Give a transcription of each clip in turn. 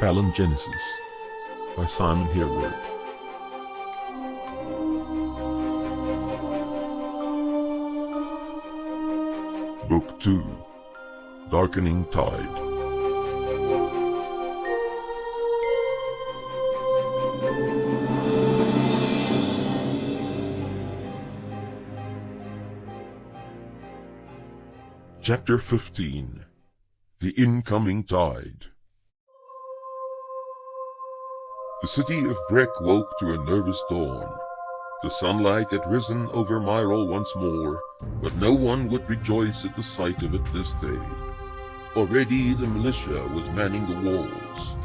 Palingenesis by Simon Hereward. Book 2, Darkening Tide. Chapter 15, The Incoming Tide. The city of Breck woke to a nervous dawn. The sunlight had risen over Myrtle once more, but no one would rejoice at the sight of it this day. Already the militia was manning the walls.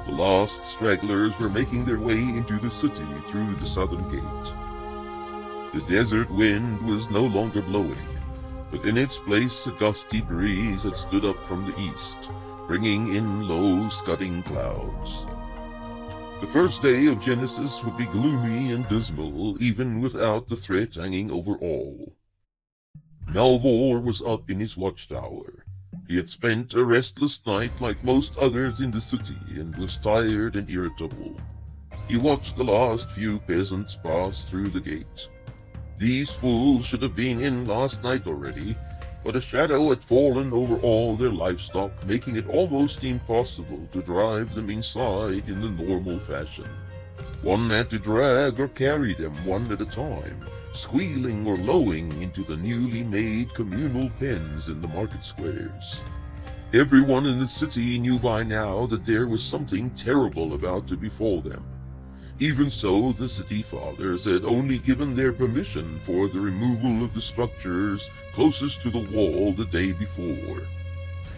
The last stragglers were making their way into the city through the southern gate. The desert wind was no longer blowing, but in its place a gusty breeze had stood up from the east, bringing in low, scudding clouds. The first day of Genesis would be gloomy and dismal, even without the threat hanging over all. Melvor was up in his watchtower. He had spent a restless night like most others in the city, and was tired and irritable. He watched the last few peasants pass through the gate. These fools should have been in last night already, but a shadow had fallen over all their livestock, making it almost impossible to drive them inside in the normal fashion. One had to drag or carry them one at a time, squealing or lowing into the newly made communal pens in the market squares. Everyone in the city knew by now that there was something terrible about to befall them. Even so, the city fathers had only given their permission for the removal of the structures closest to the wall the day before.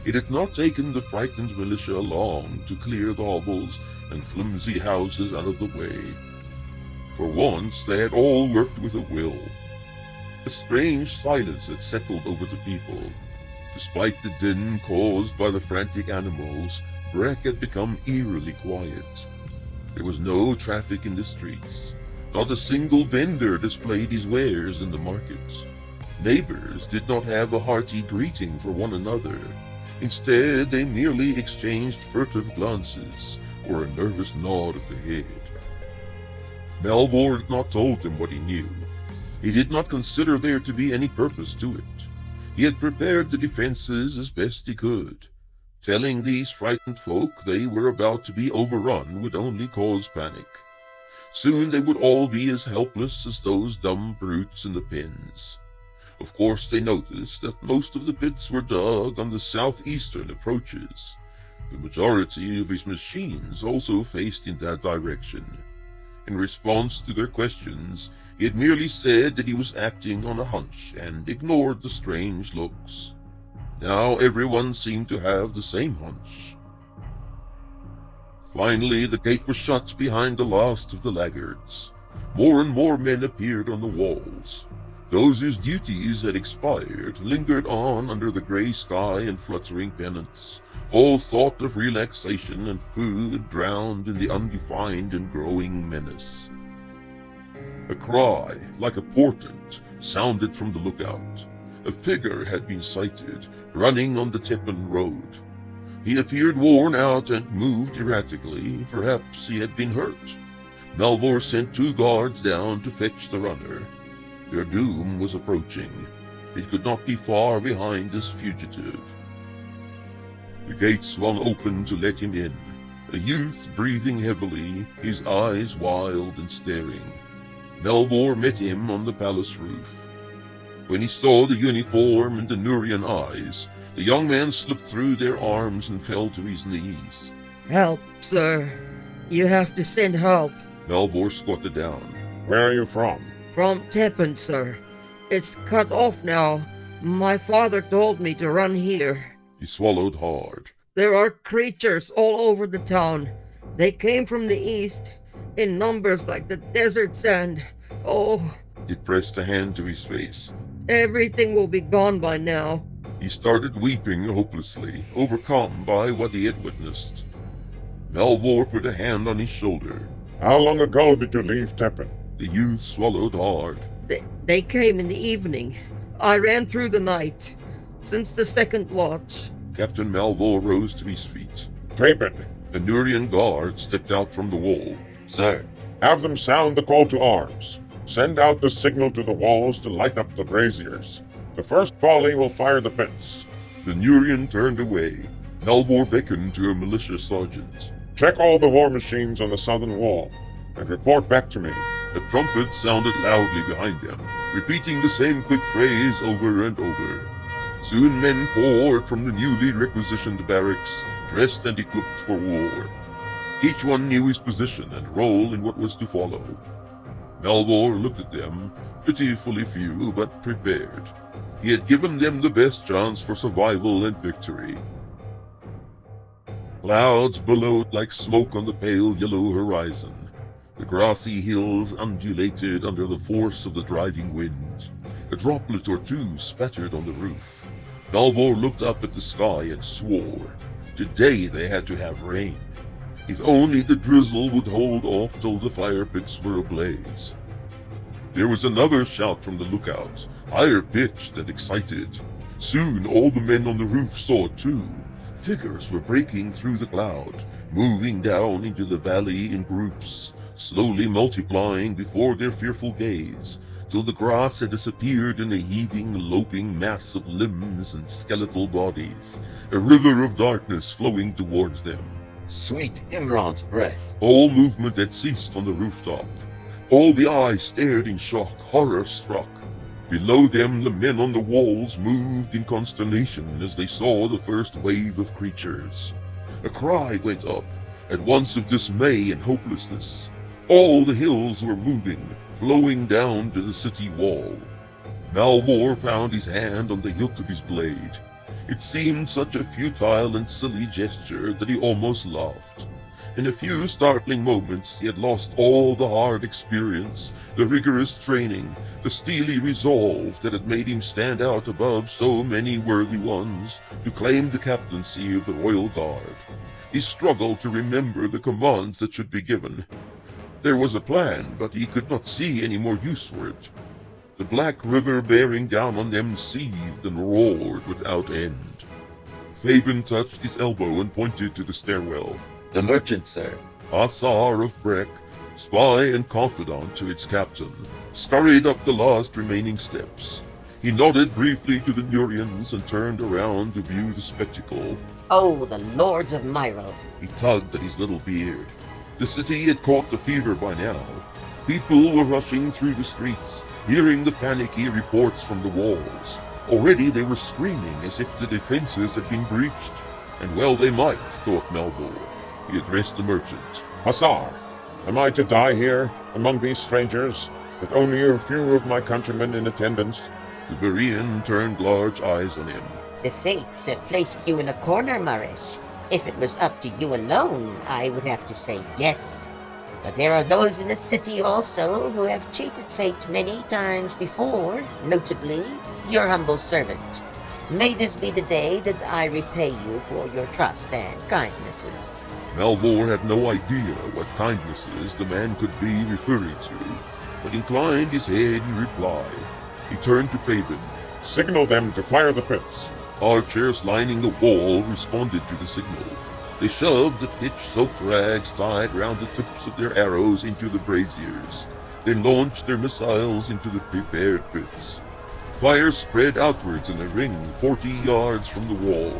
It had not taken the frightened militia long to clear the hovels and flimsy houses out of the way. For once they had all worked with a will. A strange silence had settled over the people. Despite the din caused by the frantic animals, Breck had become eerily quiet. There was no traffic in the streets. Not a single vendor displayed his wares in the markets. Neighbors did not have a hearty greeting for one another. Instead, they merely exchanged furtive glances or a nervous nod of the head. Melvor had not told them what he knew. He did not consider there to be any purpose to it. He had prepared the defenses as best he could. Telling these frightened folk they were about to be overrun would only cause panic. Soon they would all be as helpless as those dumb brutes in the pens. Of course they noticed that most of the pits were dug on the southeastern approaches. The majority of his machines also faced in that direction. In response to their questions, he had merely said that he was acting on a hunch and ignored the strange looks. Now everyone seemed to have the same hunch. Finally, the gate was shut behind the last of the laggards. More and more men appeared on the walls. Those whose duties had expired lingered on under the gray sky and fluttering pennants. All thought of relaxation and food drowned in the undefined and growing menace. A cry, like a portent, sounded from the lookout. A figure had been sighted, running on the Teppen road. He appeared worn out and moved erratically. Perhaps he had been hurt. Melvor sent 2 guards down to fetch the runner. Their doom was approaching. It could not be far behind this fugitive. The gate swung open to let him in, a youth breathing heavily, his eyes wild and staring. Melvor met him on the palace roof. When he saw the uniform and the Nurian eyes, the young man slipped through their arms and fell to his knees. Help, sir. You have to send help. Melvor squatted down. Where are you from? From Teppen, sir. It's cut off now. My father told me to run here. He swallowed hard. There are creatures all over the town. They came from the east, in numbers like the desert sand. Oh, He pressed a hand to his face. everything will be gone by now. He started weeping hopelessly, overcome by what he had witnessed. Melvor put a hand on his shoulder. How long ago did you leave Teppen? The youth swallowed hard. They came in the evening. I ran through the night. Since the second watch. Captain Melvor rose to his feet. Teppen, A Nurian guard stepped out from the wall. Sir, Have them sound the call to arms. Send out the signal to the walls to light up the braziers. The first volley will fire the pits. The Nurian turned away. Malvor beckoned to a militia sergeant. Check all the war machines on the southern wall and report back to me. A trumpet sounded loudly behind them, repeating the same quick phrase over and over. Soon men poured from the newly requisitioned barracks, dressed and equipped for war. Each one knew his position and role in what was to follow. Malvor looked at them, pitifully few but prepared. He had given them the best chance for survival and victory. Clouds billowed like smoke on the pale yellow horizon. The grassy hills undulated under the force of the driving wind. A droplet or two spattered on the roof. Malvor looked up at the sky and swore. Today they had to have rain. If only the drizzle would hold off till the fire pits were ablaze. There was another shout from the lookout, higher pitched and excited. Soon all the men on the roof saw it too. Figures were breaking through the cloud, moving down into the valley in groups, slowly multiplying before their fearful gaze, till the grass had disappeared in a heaving, loping mass of limbs and skeletal bodies, a river of darkness flowing towards them. sweet Imran's breath. All movement had ceased on the rooftop. All the eyes stared in shock, horror-struck. Below them, the men on the walls moved in consternation as they saw the first wave of creatures. A cry went up, at once of dismay and hopelessness. All the hills were moving, flowing down to the city wall. Malvor found his hand on the hilt of his blade. It seemed such a futile and silly gesture that he almost laughed. In a few startling moments he had lost all the hard experience, the rigorous training, the steely resolve that had made him stand out above so many worthy ones to claim the captaincy of the royal guard. He struggled to remember the commands that should be given. There was a plan, but he could not see any more use for it. The black river bearing down on them seethed and roared without end. Fabian touched his elbow and pointed to the stairwell. The merchant, sir. Asar of Breck, spy and confidant to its captain, scurried up the last remaining steps. He nodded briefly to the Nurians and turned around to view the spectacle. Oh, the lords of Myro. He tugged at his little beard. The city had caught the fever by now. People were rushing through the streets, hearing the panicky reports from the walls. Already they were screaming as if the defenses had been breached. And well they might, thought Malvor. He addressed the merchant. Hussar, am I to die here among these strangers, with only a few of my countrymen in attendance? The Berean turned large eyes on him. The fates have placed you in a corner, Marish. If it was up to you alone, I would have to say yes. But there are those in the city also who have cheated fate many times before, notably your humble servant. May this be the day that I repay you for your trust and kindnesses. Malvor had no idea what kindnesses the man could be referring to, but inclined his head in reply. He turned to Fabian. Signal them to fire the pits. Archers lining the wall responded to the signal. They shoved the pitch-soaked rags tied round the tips of their arrows into the braziers, then launched their missiles into the prepared pits. Fire spread outwards in a ring 40 yards from the wall.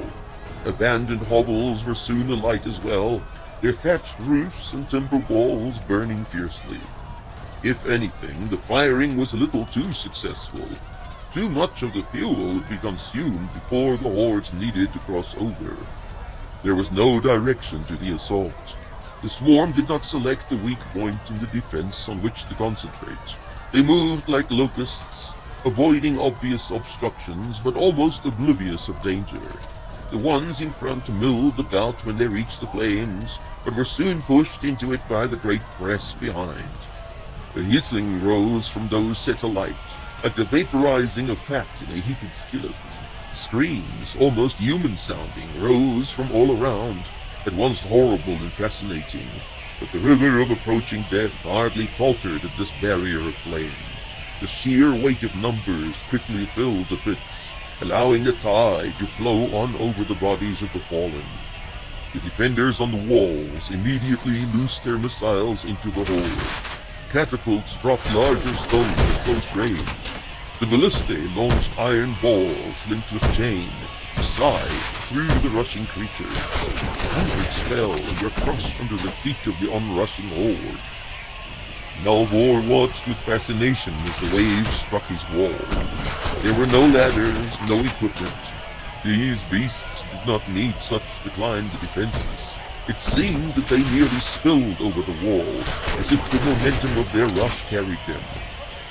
Abandoned hovels were soon alight as well, their thatched roofs and timber walls burning fiercely. If anything, the firing was a little too successful. Too much of the fuel would be consumed before the hordes needed to cross over. There was no direction to the assault. The swarm did not select a weak point in the defense on which to concentrate. They moved like locusts, avoiding obvious obstructions but almost oblivious of danger. The ones in front milled about when they reached the flames, but were soon pushed into it by the great press behind. A hissing rose from those set alight, like the vaporizing of fat in a heated skillet. Screams, almost human-sounding, rose from all around, at once horrible and fascinating, but the river of approaching death hardly faltered at this barrier of flame. The sheer weight of numbers quickly filled the pits, allowing the tide to flow on over the bodies of the fallen. The defenders on the walls immediately loosed their missiles into the hole. Catapults dropped larger stones at close range. The ballistae launched iron balls linked with chain, scythed through the rushing creatures. Hundreds fell and were crushed under the feet of the onrushing horde. Melvor watched with fascination as the waves struck his wall. There were no ladders, no equipment. These beasts did not need such declined defenses. It seemed that they nearly spilled over the wall, as if the momentum of their rush carried them.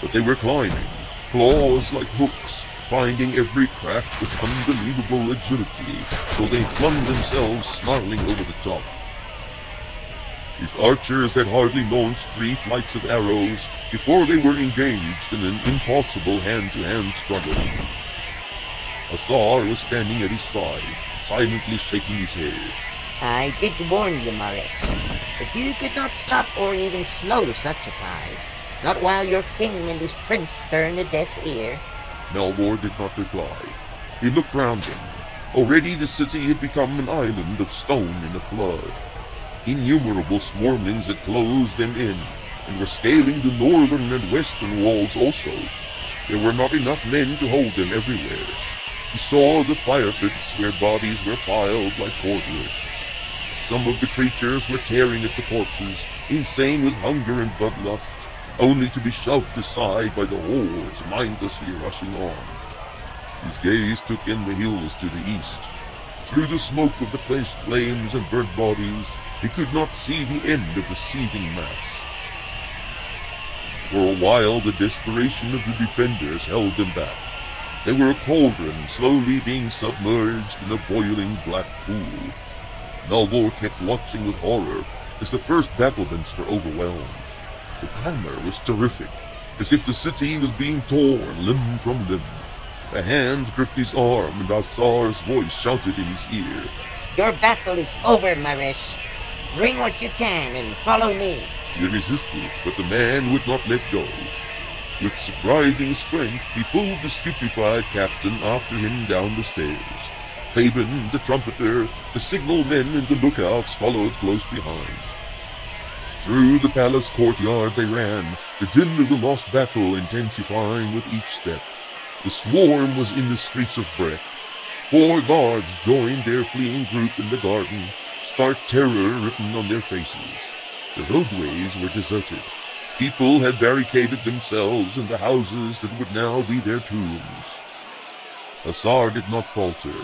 But they were climbing, claws like hooks, finding every crack with unbelievable agility, so they flung themselves snarling over the top. His archers had hardly launched 3 flights of arrows before they were engaged in an impossible hand-to-hand struggle. Asar was standing at his side, silently shaking his head. I did warn you, Marish, that you could not stop or even slow such a tide. Not while your king and his prince turn a deaf ear. Melvor did not reply. He looked round him. Already the city had become an island of stone in a flood. Innumerable swarmlings had closed them in, and were scaling the northern and western walls also. There were not enough men to hold them everywhere. He saw the fire pits where bodies were piled like cordwood. Some of the creatures were tearing at the corpses, insane with hunger and bloodlust, only to be shoved aside by the hordes mindlessly rushing on. His gaze took in the hills to the east. Through the smoke of the quenched flames and burnt bodies, he could not see the end of the seething mass. For a while the desperation of the defenders held them back. They were a cauldron slowly being submerged in a boiling black pool. Melvor kept watching with horror as the first battlements were overwhelmed. The clamor was terrific, as if the city was being torn limb from limb. A hand gripped his arm and Asar's voice shouted in his ear. Your battle is over, Marish. Bring what you can and follow me. He resisted, but the man would not let go. With surprising strength, he pulled the stupefied captain after him down the stairs. Fabian, the trumpeter, the signal men and the lookouts followed close behind. Through the palace courtyard they ran, the din of the lost battle intensifying with each step. The swarm was in the streets of Breck. 4 guards joined their fleeing group in the garden, stark terror written on their faces. The roadways were deserted. People had barricaded themselves in the houses that would now be their tombs. Asar did not falter.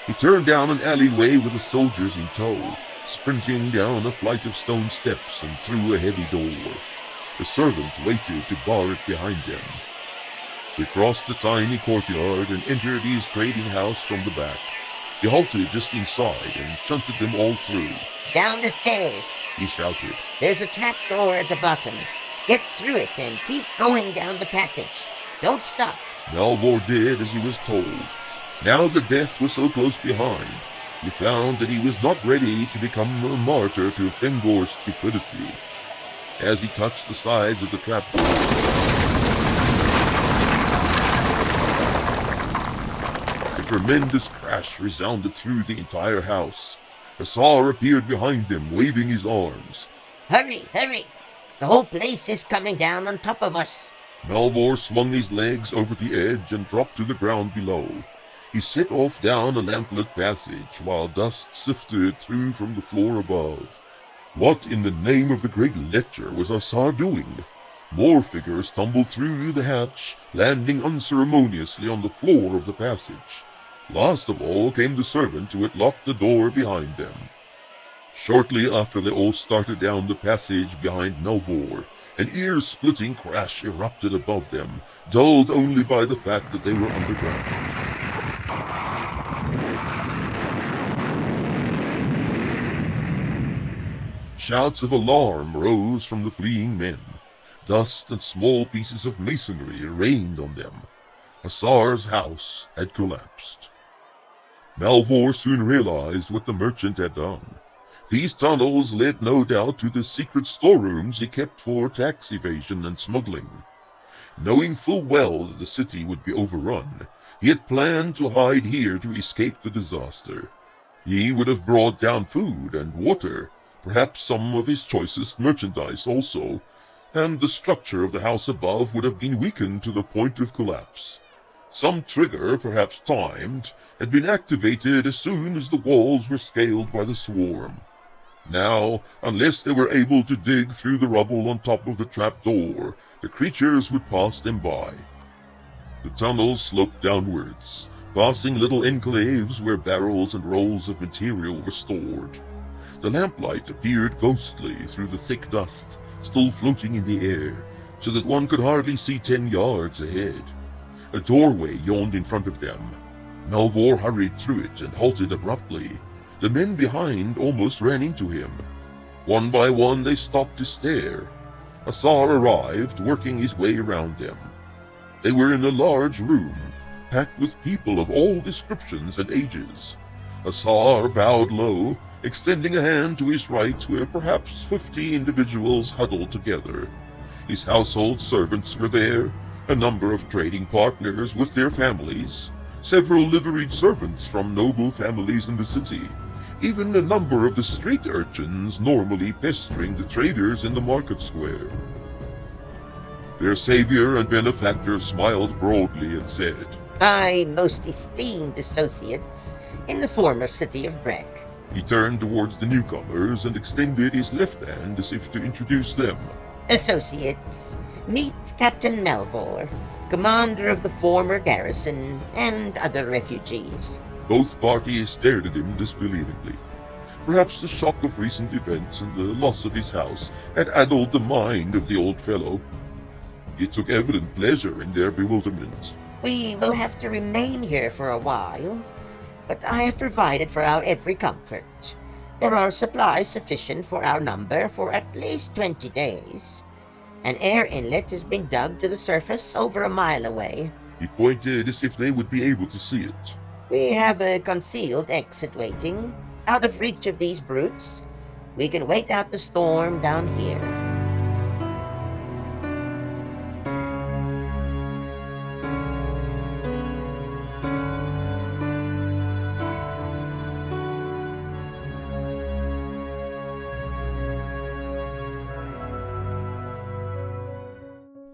He turned down an alleyway with the soldiers in tow, sprinting down a flight of stone steps and through a heavy door. The servant waited to bar it behind them. They crossed the tiny courtyard and entered his trading house from the back. He halted just inside and shunted them all through. Down the stairs, He shouted. there's a trap door at the bottom. Get through it and keep going down the passage. Don't stop. Melvor did as he was told. Now that death was so close behind, he found that he was not ready to become a martyr to Fengor's stupidity. As he touched the sides of the trapdoor, a tremendous crash resounded through the entire house. Asar appeared behind them, waving his arms. Hurry, hurry. The whole place is coming down on top of us. Melvor swung his legs over the edge and dropped to the ground below. He set off down a lamplit passage while dust sifted through from the floor above. What in the name of the great Lecher was Asar doing? More figures tumbled through the hatch, landing unceremoniously on the floor of the passage. Last of all came the servant who had locked the door behind them. Shortly after they all started down the passage behind Melvor, an ear-splitting crash erupted above them, dulled only by the fact that they were underground. Shouts of alarm rose from the fleeing men. Dust and small pieces of masonry rained on them. Asar's house had collapsed. Melvor soon realized what the merchant had done. These tunnels led no doubt to the secret storerooms he kept for tax evasion and smuggling. Knowing full well that the city would be overrun, he had planned to hide here to escape the disaster. He would have brought down food and water, perhaps some of his choicest merchandise also, and the structure of the house above would have been weakened to the point of collapse. Some trigger, perhaps timed, had been activated as soon as the walls were scaled by the swarm. Now, unless they were able to dig through the rubble on top of the trapdoor, the creatures would pass them by. The tunnels sloped downwards, passing little enclaves where barrels and rolls of material were stored. The lamplight appeared ghostly through the thick dust, still floating in the air, so that one could hardly see 10 yards ahead. A doorway yawned in front of them. Melvor hurried through it and halted abruptly. The men behind almost ran into him. One by one they stopped to stare. Asar arrived, working his way around them. They were in a large room, packed with people of all descriptions and ages. Asar bowed low, extending a hand to his right where perhaps 50 individuals huddled together. His household servants were there, a number of trading partners with their families, several liveried servants from noble families in the city, even a number of the street urchins normally pestering the traders in the market square. Their savior and benefactor smiled broadly and said, "My most esteemed associates in the former city of Breck." He turned towards the newcomers and extended his left hand as if to introduce them. "Associates, meet Captain Melvor, commander of the former garrison, and other refugees." Both parties stared at him disbelievingly. Perhaps the shock of recent events and the loss of his house had addled the mind of the old fellow. He took evident pleasure in their bewilderment. "We will have to remain here for a while, but I have provided for our every comfort. There are supplies sufficient for our number for at least 20 days. An air inlet has been dug to the surface over a mile away. He pointed as if they would be able to see it. We have a concealed exit waiting, out of reach of these brutes. We can wait out the storm down here."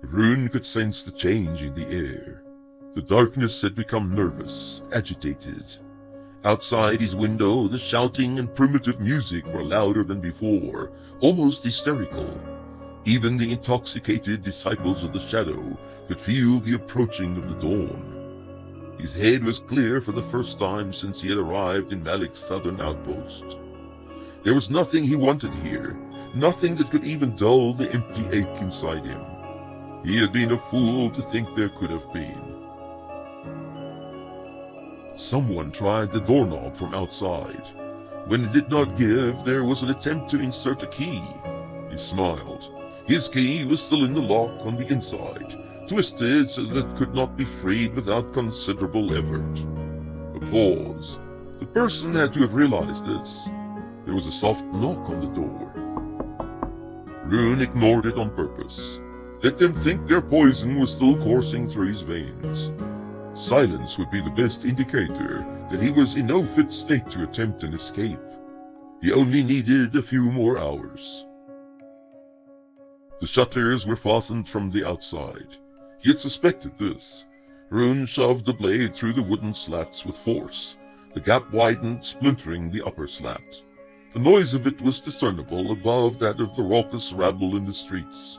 Rune could sense the change in the air. The darkness had become nervous, agitated. Outside his window, the shouting and primitive music were louder than before, almost hysterical. Even the intoxicated disciples of the Shadow could feel the approaching of the dawn. His head was clear for the first time since he had arrived in Malik's southern outpost. There was nothing he wanted here, nothing that could even dull the empty ache inside him. He had been a fool to think there could have been. Someone tried the doorknob from outside. When it did not give, there was an attempt to insert a key. He smiled. His key was still in the lock on the inside, twisted so that it could not be freed without considerable effort. A pause. The person had to have realized this. There was a soft knock on the door. Rune ignored it on purpose. Let them think their poison was still coursing through his veins. Silence would be the best indicator that he was in no fit state to attempt an escape. He only needed a few more hours. The shutters were fastened from the outside. He had suspected this. Rune shoved the blade through the wooden slats with force. The gap widened, splintering the upper slat. The noise of it was discernible above that of the raucous rabble in the streets.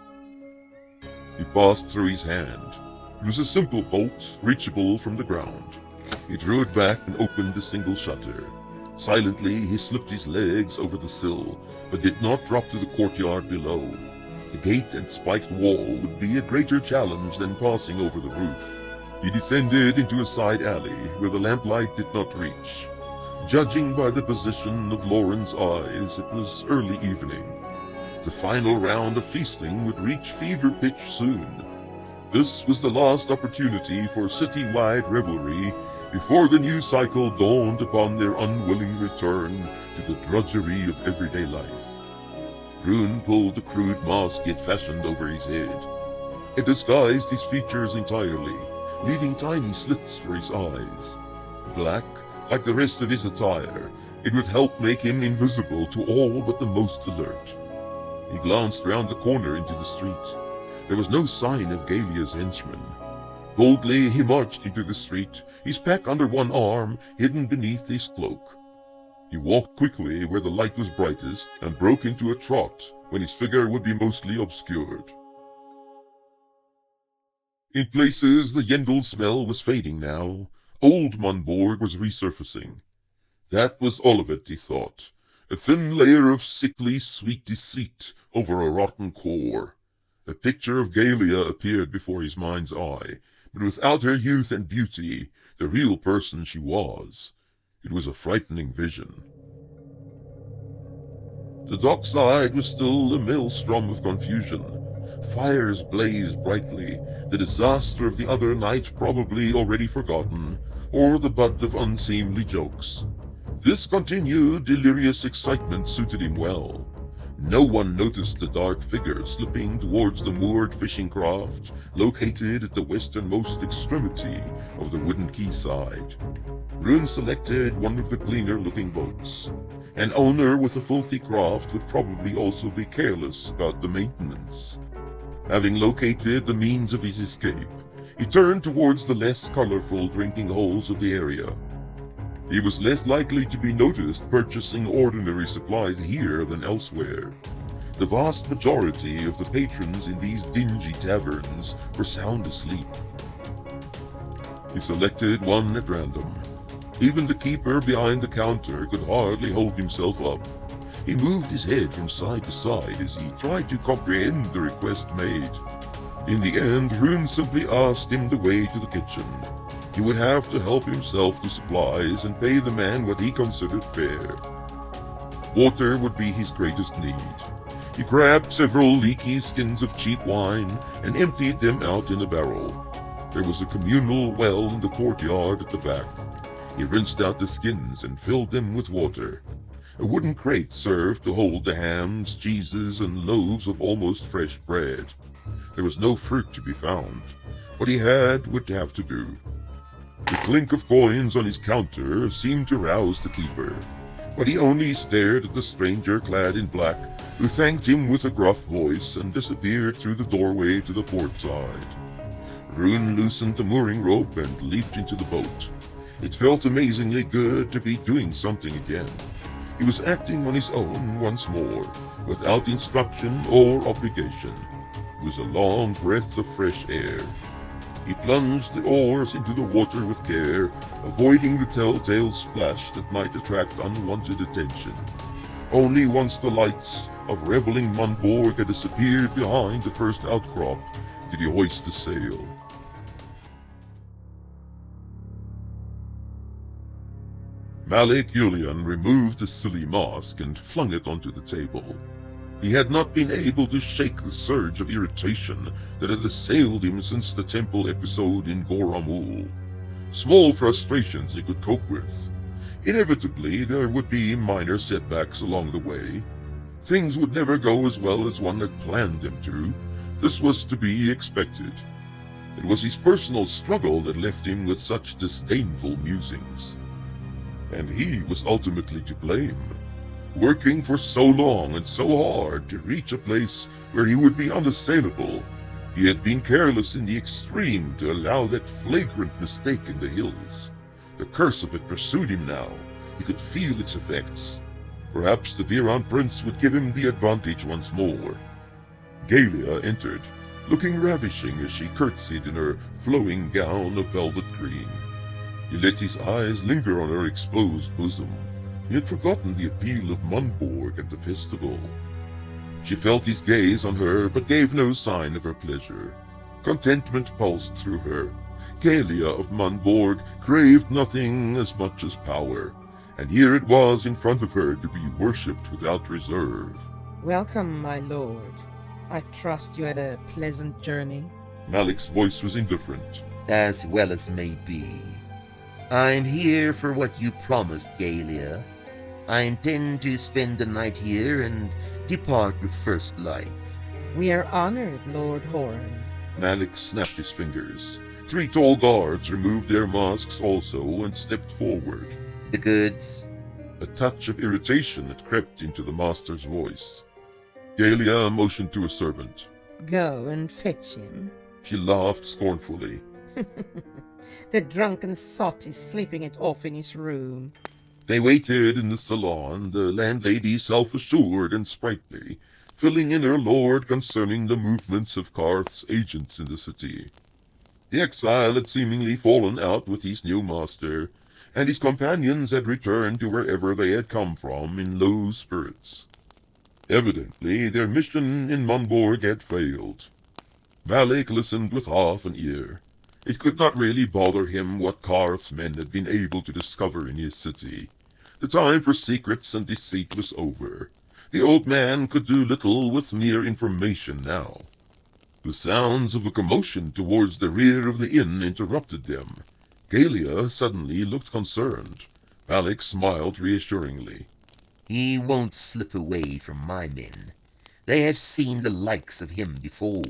He passed through his hand. It was a simple bolt, reachable from the ground. He drew it back and opened the single shutter. Silently, he slipped his legs over the sill, but did not drop to the courtyard below. The gate and spiked wall would be a greater challenge than passing over the roof. He descended into a side alley where the lamplight did not reach. Judging by the position of Lauren's eyes, it was early evening. The final round of feasting would reach fever pitch soon. This was the last opportunity for city-wide revelry before the new cycle dawned upon their unwilling return to the drudgery of everyday life. Rune pulled the crude mask he had fashioned over his head. It disguised his features entirely, leaving tiny slits for his eyes. Black, like the rest of his attire, It would help make him invisible to all but the most alert. He glanced round the corner into the street. There was no sign of Galia's henchman. Boldly he marched into the street, his pack under one arm, hidden beneath his cloak. He walked quickly where the light was brightest, and broke into a trot when his figure would be mostly obscured. In places the Yendel smell was fading now. Old Munborg was resurfacing. That was all of it, he thought. A thin layer of sickly, sweet deceit over a rotten core. A picture of Galia appeared before his mind's eye, but without her youth and beauty, the real person she was. It was a frightening vision. The dockside was still a maelstrom of confusion. Fires blazed brightly, the disaster of the other night probably already forgotten, or the butt of unseemly jokes. This continued delirious excitement suited him well. No one noticed the dark figure slipping towards the moored fishing craft, located at the westernmost extremity of the wooden quayside. Rune selected one of the cleaner-looking boats. An owner with a filthy craft would probably also be careless about the maintenance. Having located the means of his escape, he turned towards the less colorful drinking holes of the area. He was less likely to be noticed purchasing ordinary supplies here than elsewhere. The vast majority of the patrons in these dingy taverns were sound asleep. He selected one at random. Even the keeper behind the counter could hardly hold himself up. He moved his head from side to side as he tried to comprehend the request made. In the end, Rune simply asked him the way to the kitchen. He would have to help himself to supplies and pay the man what he considered fair. Water would be his greatest need. He grabbed several leaky skins of cheap wine and emptied them out in a barrel. There was a communal well in the courtyard at the back. He rinsed out the skins and filled them with water. A wooden crate served to hold the hams, cheeses, and loaves of almost fresh bread. There was no fruit to be found. What he had would have to do. The clink of coins on his counter seemed to rouse the keeper, but he only stared at the stranger clad in black, who thanked him with a gruff voice and disappeared through the doorway to the port side. Rune loosened the mooring rope and leaped into the boat. It felt amazingly good to be doing something again. He was acting on his own once more, without instruction or obligation. It was a long breath of fresh air. He plunged the oars into the water with care, avoiding the telltale splash that might attract unwanted attention. Only once the lights of reveling Munborg had disappeared behind the first outcrop did he hoist the sail. Malik Yulian removed the silly mask and flung it onto the table. He had not been able to shake the surge of irritation that had assailed him since the temple episode in Goramul. Small frustrations he could cope with. Inevitably, there would be minor setbacks along the way. Things would never go as well as one had planned them to. This was to be expected. It was his personal struggle that left him with such disdainful musings. And he was ultimately to blame. Working for so long and so hard to reach a place where he would be unassailable, he had been careless in the extreme to allow that flagrant mistake in the hills. The curse of it pursued him now. He could feel its effects. Perhaps the Viran prince would give him the advantage once more. Galia entered, looking ravishing as she curtsied in her flowing gown of velvet green. He let his eyes linger on her exposed bosom. He had forgotten the appeal of Munborg at the festival. She felt his gaze on her, but gave no sign of her pleasure. Contentment pulsed through her. Galia of Munborg craved nothing as much as power, and here it was in front of her to be worshipped without reserve. Welcome, my lord. I trust you had a pleasant journey. Malik's voice was indifferent. As well as may be. I'm here for what you promised, Galia. I intend to spend the night here and depart with first light. We are honored, Lord Horan. Malik snapped his fingers. 3 tall guards removed their masks also and stepped forward. The goods? A touch of irritation had crept into the master's voice. Galia motioned to a servant. Go and fetch him. She laughed scornfully. The drunken sot is sleeping it off in his room. They waited in the salon, the landlady self-assured and sprightly, filling in her lord concerning the movements of Karth's agents in the city. The exile had seemingly fallen out with his new master, and his companions had returned to wherever they had come from in low spirits. Evidently, their mission in Munborg had failed. Malik listened with half an ear. It could not really bother him what Karth's men had been able to discover in his city. The time for secrets and deceit was over. The old man could do little with mere information now. The sounds of a commotion towards the rear of the inn interrupted them. Galia suddenly looked concerned. Malik smiled reassuringly. He won't slip away from my men. They have seen the likes of him before.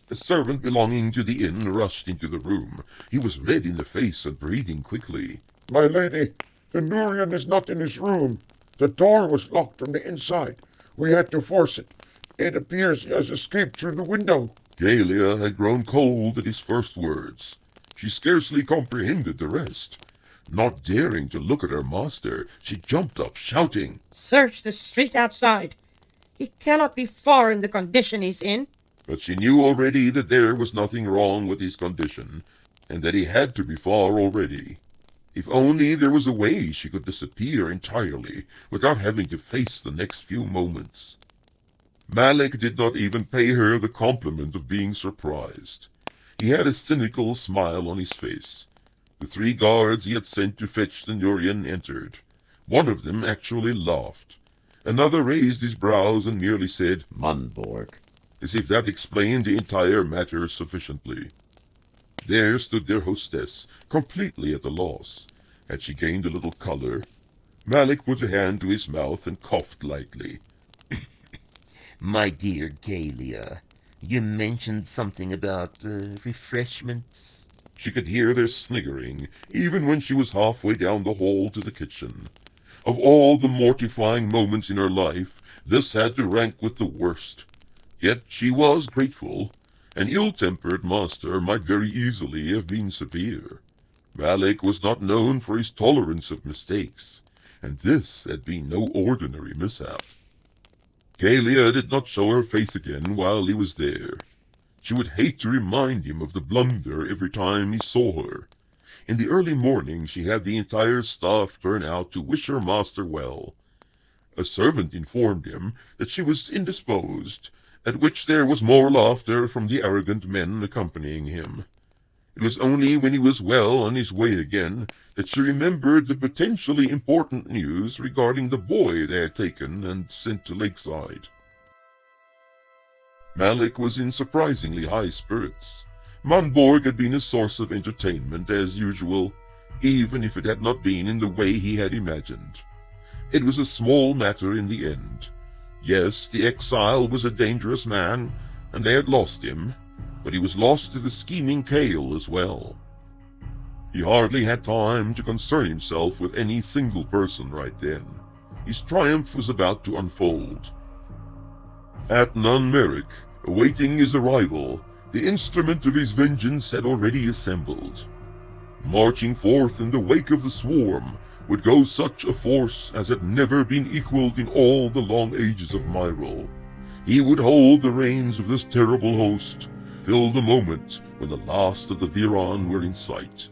A servant belonging to the inn rushed into the room. He was red in the face and breathing quickly. My lady, the Nurian is not in his room. The door was locked from the inside. We had to force it. It appears he has escaped through the window. Galia had grown cold at his first words. She scarcely comprehended the rest. Not daring to look at her master, she jumped up, shouting. Search the street outside. He cannot be far in the condition he's in. But she knew already that there was nothing wrong with his condition, and that he had to be far already. If only there was a way she could disappear entirely, without having to face the next few moments. Malik did not even pay her the compliment of being surprised. He had a cynical smile on his face. The 3 guards he had sent to fetch the Nurian entered. One of them actually laughed. Another raised his brows and merely said, Munborg. as if that explained the entire matter sufficiently. There stood their hostess, completely at a loss. Had she gained a little color? Malik put a hand to his mouth and coughed lightly. My dear Galia, you mentioned something about refreshments. She could hear their sniggering, even when she was halfway down the hall to the kitchen. Of all the mortifying moments in her life, this had to rank with the worst. Yet she was grateful. An ill-tempered master might very easily have been severe. Malik was not known for his tolerance of mistakes, and this had been no ordinary mishap. Galia did not show her face again while he was there. She would hate to remind him of the blunder every time he saw her. In the early morning she had the entire staff turn out to wish her master well. A servant informed him that she was indisposed, at which there was more laughter from the arrogant men accompanying him. It was only when he was well on his way again that she remembered the potentially important news regarding the boy they had taken and sent to Lakeside. Malik was in surprisingly high spirits. Munborg had been a source of entertainment as usual, even if it had not been in the way he had imagined. It was a small matter in the end. Yes, the exile was a dangerous man, and they had lost him, but he was lost to the scheming Kale as well. He hardly had time to concern himself with any single person right then. His triumph was about to unfold. At Nun Merrick, awaiting his arrival, the instrument of his vengeance had already assembled. Marching forth in the wake of the swarm would go such a force as had never been equaled in all the long ages of Myril. He would hold the reins of this terrible host till the moment when the last of the Viran were in sight.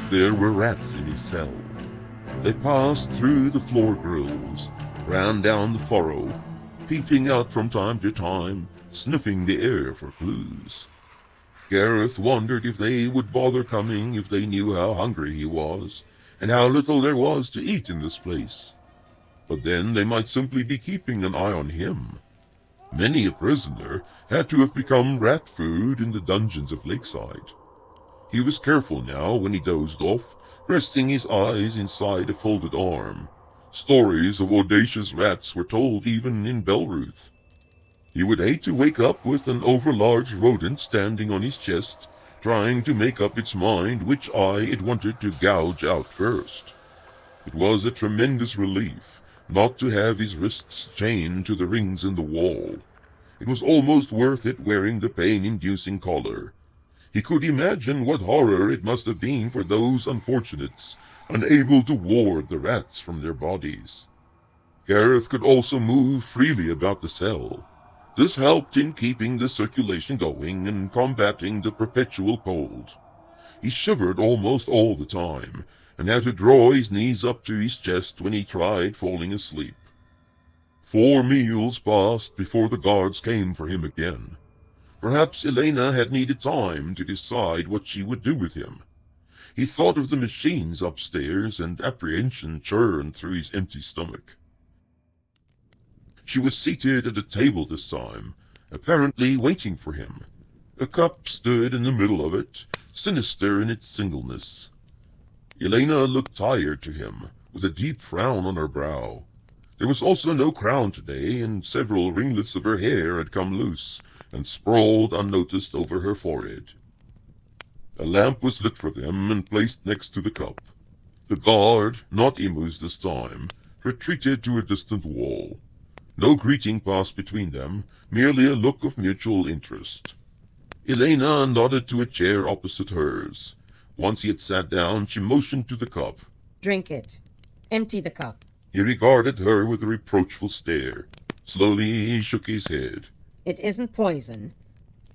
There were rats in his cell. They passed through the floor grills, ran down the furrow, peeping out from time to time, sniffing the air for clues. Gareth wondered if they would bother coming if they knew how hungry he was, and how little there was to eat in this place. But then they might simply be keeping an eye on him. Many a prisoner had to have become rat food in the dungeons of Lakeside. He was careful now when he dozed off, resting his eyes inside a folded arm. Stories of audacious rats were told even in Belruth. He would hate to wake up with an overlarge rodent standing on his chest, trying to make up its mind which eye it wanted to gouge out first. It was a tremendous relief not to have his wrists chained to the rings in the wall. It was almost worth it wearing the pain-inducing collar. He could imagine what horror it must have been for those unfortunates, unable to ward the rats from their bodies. Gareth could also move freely about the cell. This helped in keeping the circulation going and combating the perpetual cold. He shivered almost all the time, and had to draw his knees up to his chest when he tried falling asleep. 4 meals passed before the guards came for him again. Perhaps Elena had needed time to decide what she would do with him. He thought of the machines upstairs, and apprehension churned through his empty stomach. She was seated at a table this time, apparently waiting for him. A cup stood in the middle of it, sinister in its singleness. Elena looked tired to him, with a deep frown on her brow. There was also no crown today, and several ringlets of her hair had come loose and sprawled unnoticed over her forehead. A lamp was lit for them and placed next to the cup. The guard, not Emus this time, retreated to a distant wall. No greeting passed between them, merely a look of mutual interest. Elena nodded to a chair opposite hers. Once he had sat down, she motioned to the cup. Drink it. Empty the cup. He regarded her with a reproachful stare. Slowly he shook his head. It isn't poison.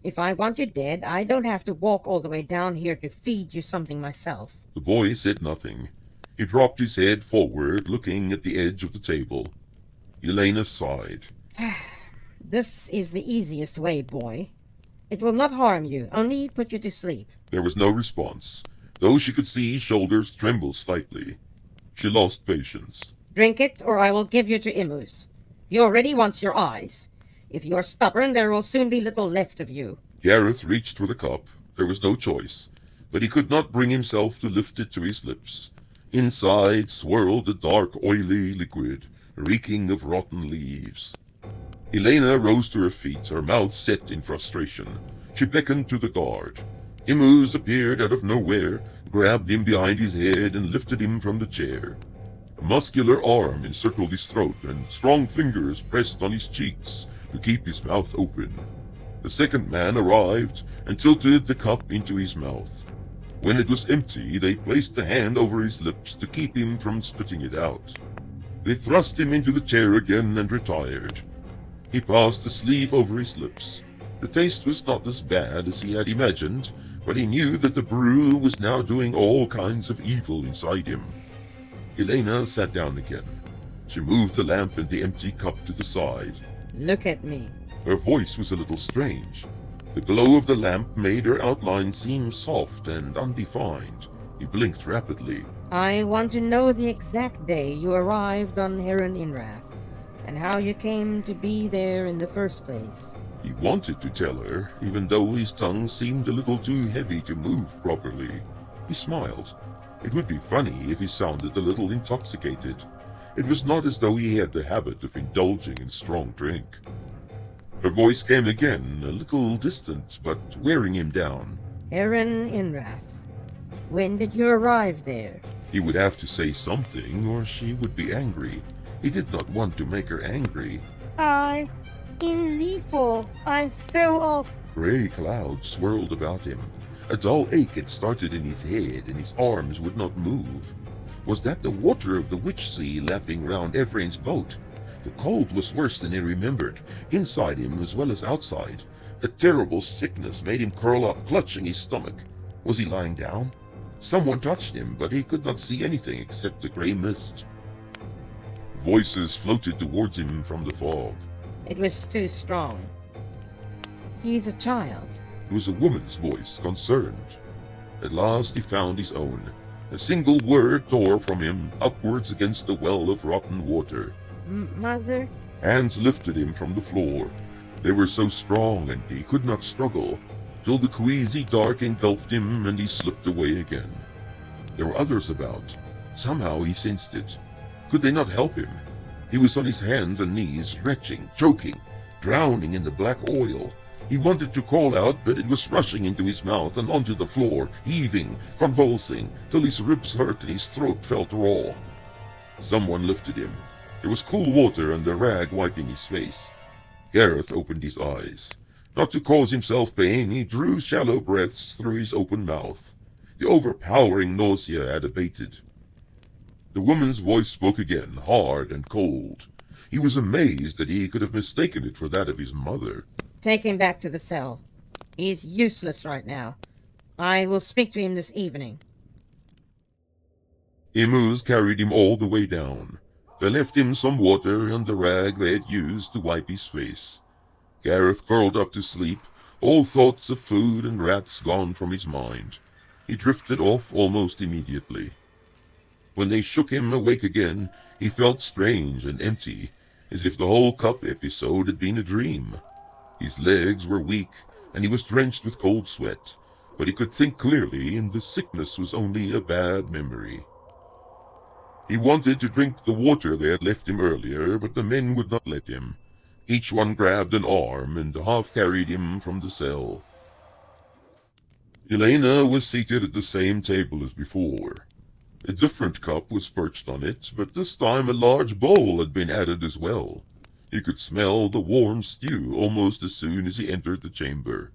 If I want you dead, I don't have to walk all the way down here to feed you something myself. The boy said nothing. He dropped his head forward, looking at the edge of the table. Elena sighed. This is the easiest way, boy. It will not harm you, only put you to sleep. There was no response, though she could see his shoulders tremble slightly. She lost patience. Drink it, or I will give you to Imus. He already wants your eyes. If you are stubborn, there will soon be little left of you. Gareth reached for the cup. There was no choice, but he could not bring himself to lift it to his lips. Inside swirled a dark, oily liquid, reeking of rotten leaves. Elena rose to her feet, her mouth set in frustration. She beckoned to the guard. Imus appeared out of nowhere, grabbed him behind his head, and lifted him from the chair. A muscular arm encircled his throat, and strong fingers pressed on his cheeks to keep his mouth open. The second man arrived and tilted the cup into his mouth. When it was empty, they placed a hand over his lips to keep him from spitting it out. They thrust him into the chair again and retired. He passed a sleeve over his lips. The taste was not as bad as he had imagined, but he knew that the brew was now doing all kinds of evil inside him. Elena sat down again. She moved the lamp and the empty cup to the side. Look at me. Her voice was a little strange. The glow of the lamp made her outline seem soft and undefined. He blinked rapidly. I want to know the exact day you arrived on Heron Inrath, and how you came to be there in the first place. He wanted to tell her, even though his tongue seemed a little too heavy to move properly. He smiled. It would be funny if he sounded a little intoxicated. It was not as though he had the habit of indulging in strong drink. Her voice came again, a little distant, but wearing him down. Heron Inrath. When did you arrive there? He would have to say something, or she would be angry. He did not want to make her angry. In the fall, I fell off. Gray clouds swirled about him. A dull ache had started in his head, and his arms would not move. Was that the water of the Witch Sea lapping round Ephraim's boat? The cold was worse than he remembered, inside him as well as outside. A terrible sickness made him curl up, clutching his stomach. Was he lying down? Someone touched him, but he could not see anything except the grey mist. Voices floated towards him from the fog. It was too strong. He's a child. It was a woman's voice, concerned. At last he found his own. A single word tore from him upwards against the well of rotten water. Mother? Hands lifted him from the floor. They were so strong, and he could not struggle, till the queasy dark engulfed him, and he slipped away again. There were others about. Somehow he sensed it. Could they not help him? He was on his hands and knees, retching, choking, drowning in the black oil. He wanted to call out, but it was rushing into his mouth and onto the floor, heaving, convulsing, till his ribs hurt and his throat felt raw. Someone lifted him. There was cool water and a rag wiping his face. Gareth opened his eyes. Not to cause himself pain, he drew shallow breaths through his open mouth. The overpowering nausea had abated. The woman's voice spoke again, hard and cold. He was amazed that he could have mistaken it for that of his mother. Take him back to the cell. He's useless right now. I will speak to him this evening. Imus carried him all the way down. They left him some water and the rag they had used to wipe his face. Gareth curled up to sleep, all thoughts of food and rats gone from his mind. He drifted off almost immediately. When they shook him awake again, he felt strange and empty, as if the whole cup episode had been a dream. His legs were weak, and he was drenched with cold sweat, but he could think clearly, and the sickness was only a bad memory. He wanted to drink the water they had left him earlier, but the men would not let him. Each one grabbed an arm and half-carried him from the cell. Elena was seated at the same table as before. A different cup was perched on it, but this time a large bowl had been added as well. He could smell the warm stew almost as soon as he entered the chamber.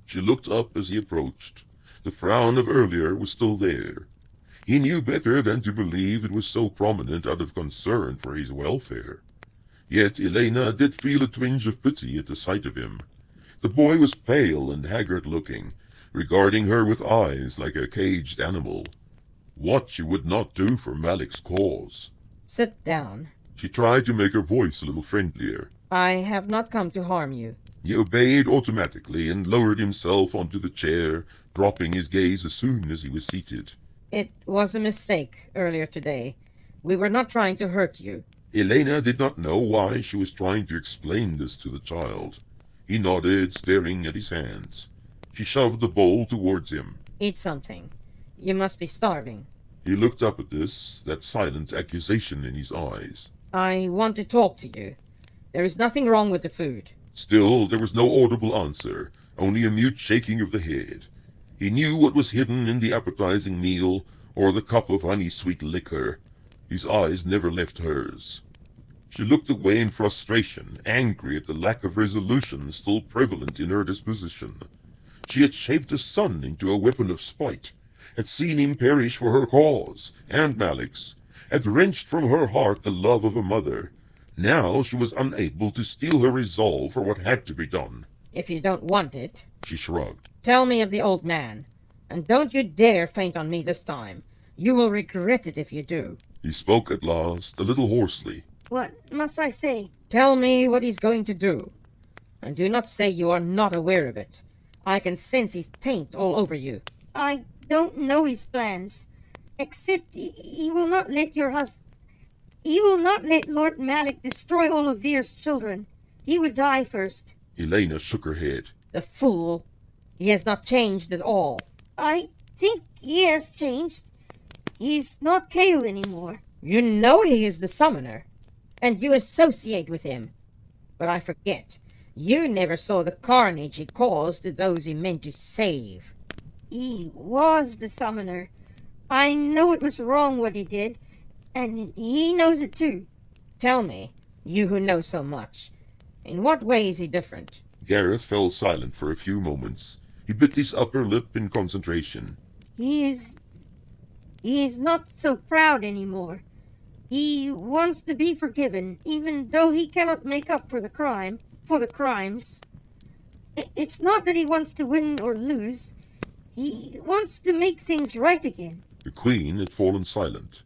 She looked up as he approached. The frown of earlier was still there. He knew better than to believe it was so prominent out of concern for his welfare. Yet Elena did feel a twinge of pity at the sight of him. The boy was pale and haggard-looking, regarding her with eyes like a caged animal. What she would not do for Malik's cause. Sit down. She tried to make her voice a little friendlier. I have not come to harm you. He obeyed automatically and lowered himself onto the chair, dropping his gaze as soon as he was seated. It was a mistake earlier today. We were not trying to hurt you. Elena did not know why she was trying to explain this to the child. He nodded, staring at his hands. She shoved the bowl towards him. Eat something. You must be starving. He looked up at this, that silent accusation in his eyes. I want to talk to you. There is nothing wrong with the food. Still, there was no audible answer, only a mute shaking of the head. He knew what was hidden in the appetizing meal, or the cup of honey-sweet liquor. His eyes never left hers. She looked away in frustration, angry at the lack of resolution still prevalent in her disposition. She had shaped a son into a weapon of spite, had seen him perish for her cause, and Malik's, had wrenched from her heart the love of a mother. Now she was unable to steel her resolve for what had to be done. If you don't want it, She shrugged. tell me of the old man. And don't you dare faint on me this time. You will regret it if you do. He spoke at last, a little hoarsely. What must I say? Tell me what he's going to do. And do not say you are not aware of it. I can sense his taint all over you. I don't know his plans. Except he will not let your husband... He will not let Lord Malik destroy all of Veer's children. He would die first. Elena shook her head. The fool. He has not changed at all. I think he has changed. He's not Kale anymore. You know he is the summoner. And you associate with him. But I forget. You never saw the carnage he caused to those he meant to save. He was the summoner. I know it was wrong what he did, and he knows it too. Tell me, you who know so much, in what way is he different? Gareth fell silent for a few moments. He bit his upper lip in concentration. He is not so proud anymore. He wants to be forgiven, even though he cannot make up for the crimes. It's not that he wants to win or lose. He wants to make things right again. The queen had fallen silent.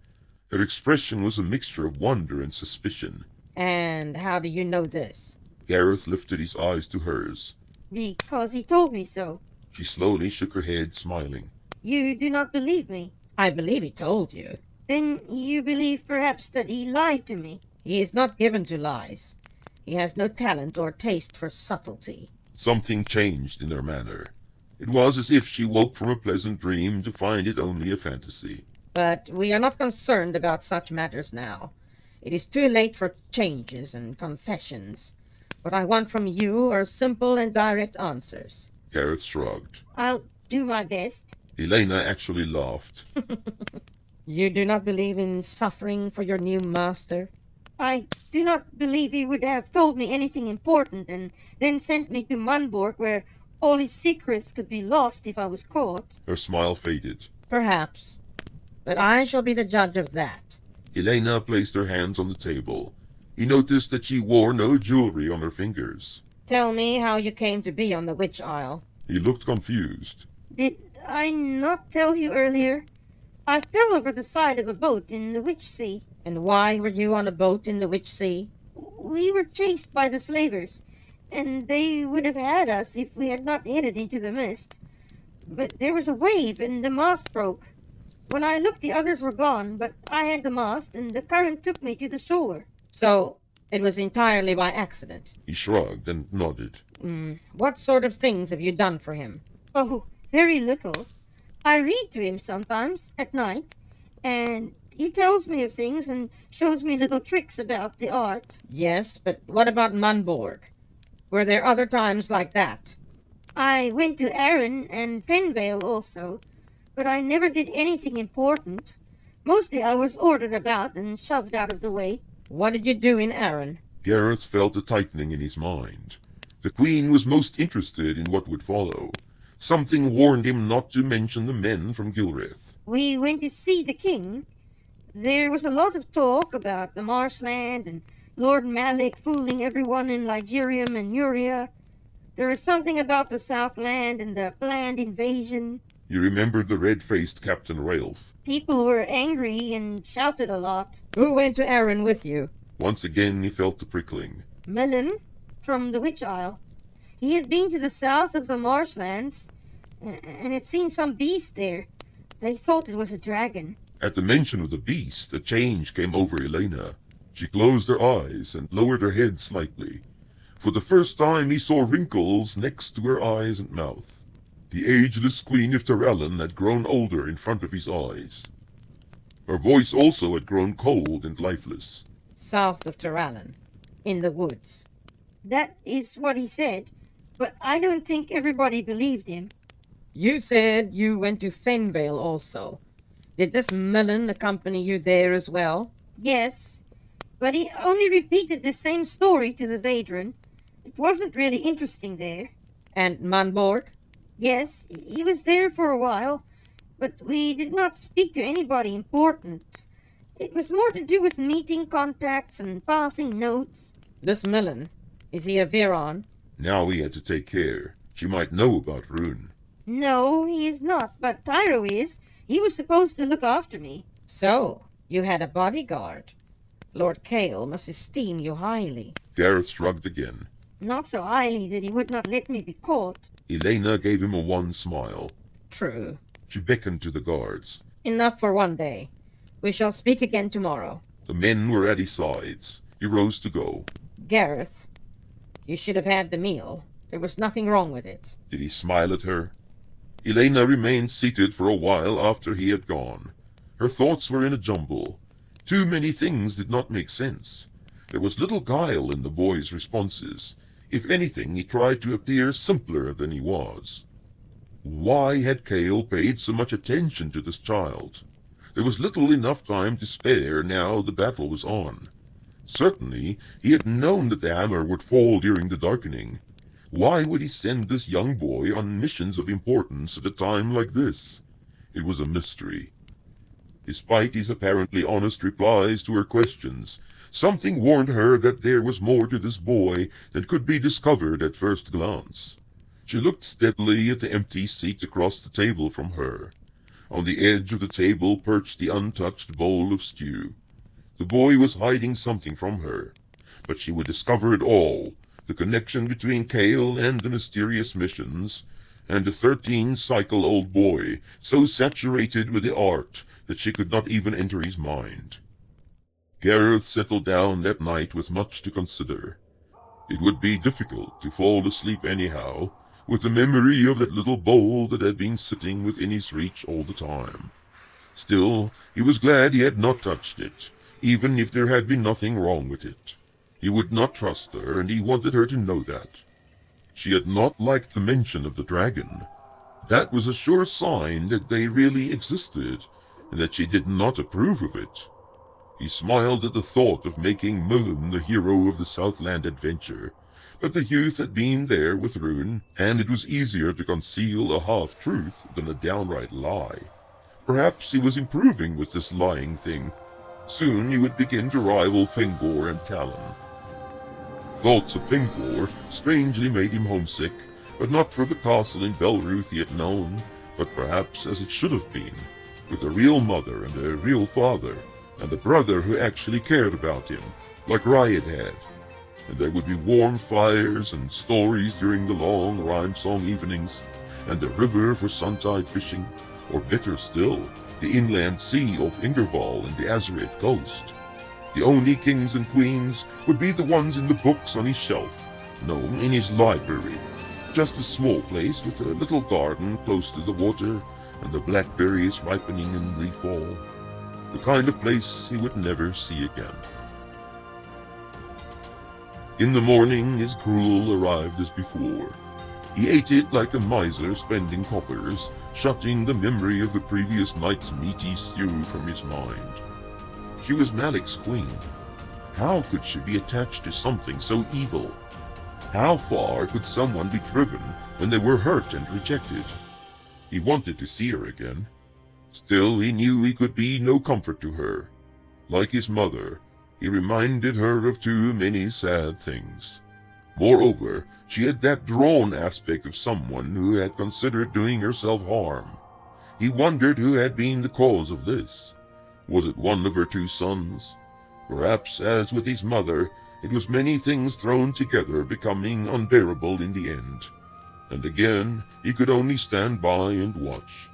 Her expression was a mixture of wonder and suspicion. And how do you know this? Gareth lifted his eyes to hers. Because he told me so. She slowly shook her head, smiling. You do not believe me. I believe he told you. Then you believe perhaps that he lied to me. He is not given to lies. He has no talent or taste for subtlety. Something changed in her manner. It was as if she woke from a pleasant dream to find it only a fantasy. But we are not concerned about such matters now. It is too late for changes and confessions. What I want from you are simple and direct answers. Gareth shrugged. I'll do my best. Elena actually laughed. You do not believe in suffering for your new master? I do not believe he would have told me anything important and then sent me to Munborg, where all his secrets could be lost if I was caught. Her smile faded. Perhaps. But I shall be the judge of that. Elena placed her hands on the table. He noticed that she wore no jewelry on her fingers. Tell me how you came to be on the Witch Isle. He looked confused. Did I not tell you earlier? I fell over the side of a boat in the Witch Sea. And why were you on a boat in the Witch Sea? We were chased by the slavers, and they would have had us if we had not headed into the mist. But there was a wave, and the mast broke. When I looked, the others were gone, but I had the mast, and the current took me to the shore. So, it was entirely by accident. He shrugged and nodded. What sort of things have you done for him? Oh, very little. I read to him sometimes, at night, and he tells me of things and shows me little tricks about the art. Yes, but what about Munborg? Were there other times like that? I went to Arran and Fenvale also, but I never did anything important. Mostly I was ordered about and shoved out of the way. What did you do in Arran? Gareth felt a tightening in his mind. The queen was most interested in what would follow. Something warned him not to mention the men from Gilreth. We went to see the king. There was a lot of talk about the marshland and Lord Malik fooling everyone in Ligurium and Uria. There was something about the Southland and the planned invasion. He remembered the red-faced Captain Railf. People were angry and shouted a lot. Who went to Arran with you? Once again he felt the prickling. Mellon, from the Witch Isle. He had been to the south of the marshlands and had seen some beast there. They thought it was a dragon. At the mention of the beast, a change came over Elena. She closed her eyes and lowered her head slightly. For the first time he saw wrinkles next to her eyes and mouth. The ageless Queen of Tyrallen had grown older in front of his eyes. Her voice also had grown cold and lifeless. South of Tyrallen. In the woods. That is what he said, but I don't think everybody believed him. You said you went to Fenvale also. Did this Mellon accompany you there as well? Yes, but he only repeated the same story to the Vadran. It wasn't really interesting there. And Munborg? Yes, he was there for a while, but we did not speak to anybody important. It was more to do with meeting contacts and passing notes. This Mellon, is he a Viron? Now he had to take care. She might know about Rune. No, he is not, but Tyro is. He was supposed to look after me. So, you had a bodyguard. Lord Cale must esteem you highly. Gareth shrugged again. Not so highly that he would not let me be caught. Elena gave him a wan smile. True. She beckoned to the guards. Enough for one day. We shall speak again tomorrow. The men were at his sides. He rose to go. Gareth, you should have had the meal. There was nothing wrong with it. Did he smile at her? Elena remained seated for a while after he had gone. Her thoughts were in a jumble. Too many things did not make sense. There was little guile in the boy's responses. If anything, he tried to appear simpler than he was. Why had Cale paid so much attention to this child? There was little enough time to spare now the battle was on. Certainly, he had known that the hammer would fall during the darkening. Why would he send this young boy on missions of importance at a time like this? It was a mystery. Despite his apparently honest replies to her questions, something warned her that there was more to this boy than could be discovered at first glance. She looked steadily at the empty seat across the table from her. On the edge of the table perched the untouched bowl of stew. The boy was hiding something from her, but she would discover it all, the connection between Cale and the mysterious missions, and the 13-cycle-old boy, so saturated with the art that she could not even enter his mind. Gareth settled down that night with much to consider. It would be difficult to fall asleep anyhow, with the memory of that little bowl that had been sitting within his reach all the time. Still, he was glad he had not touched it, even if there had been nothing wrong with it. He would not trust her, and he wanted her to know that. She had not liked the mention of the dragon. That was a sure sign that they really existed, and that she did not approve of it. He smiled at the thought of making Mullen the hero of the Southland adventure, but the youth had been there with Rune, and it was easier to conceal a half-truth than a downright lie. Perhaps he was improving with this lying thing. Soon he would begin to rival Fingor and Talon. Thoughts of Fingor strangely made him homesick, but not for the castle in Belruth he had known, but perhaps as it should have been, with a real mother and a real father, and a brother who actually cared about him, like Riot had. And there would be warm fires and stories during the long rhyme-song evenings, and the river for suntide fishing, or better still, the inland sea off Ingerval and the Azareth coast. The only kings and queens would be the ones in the books on his shelf, no, in his library, just a small place with a little garden close to the water, and the blackberries ripening in the fall, the kind of place he would never see again. In the morning his gruel arrived as before. He ate it like a miser spending coppers, shutting the memory of the previous night's meaty stew from his mind. She was Malik's queen. How could she be attached to something so evil? How far could someone be driven when they were hurt and rejected? He wanted to see her again. Still, he knew he could be no comfort to her. Like his mother, he reminded her of too many sad things. Moreover, she had that drawn aspect of someone who had considered doing herself harm. He wondered who had been the cause of this. Was it one of her two sons? Perhaps, as with his mother, it was many things thrown together, becoming unbearable in the end. And again, he could only stand by and watch.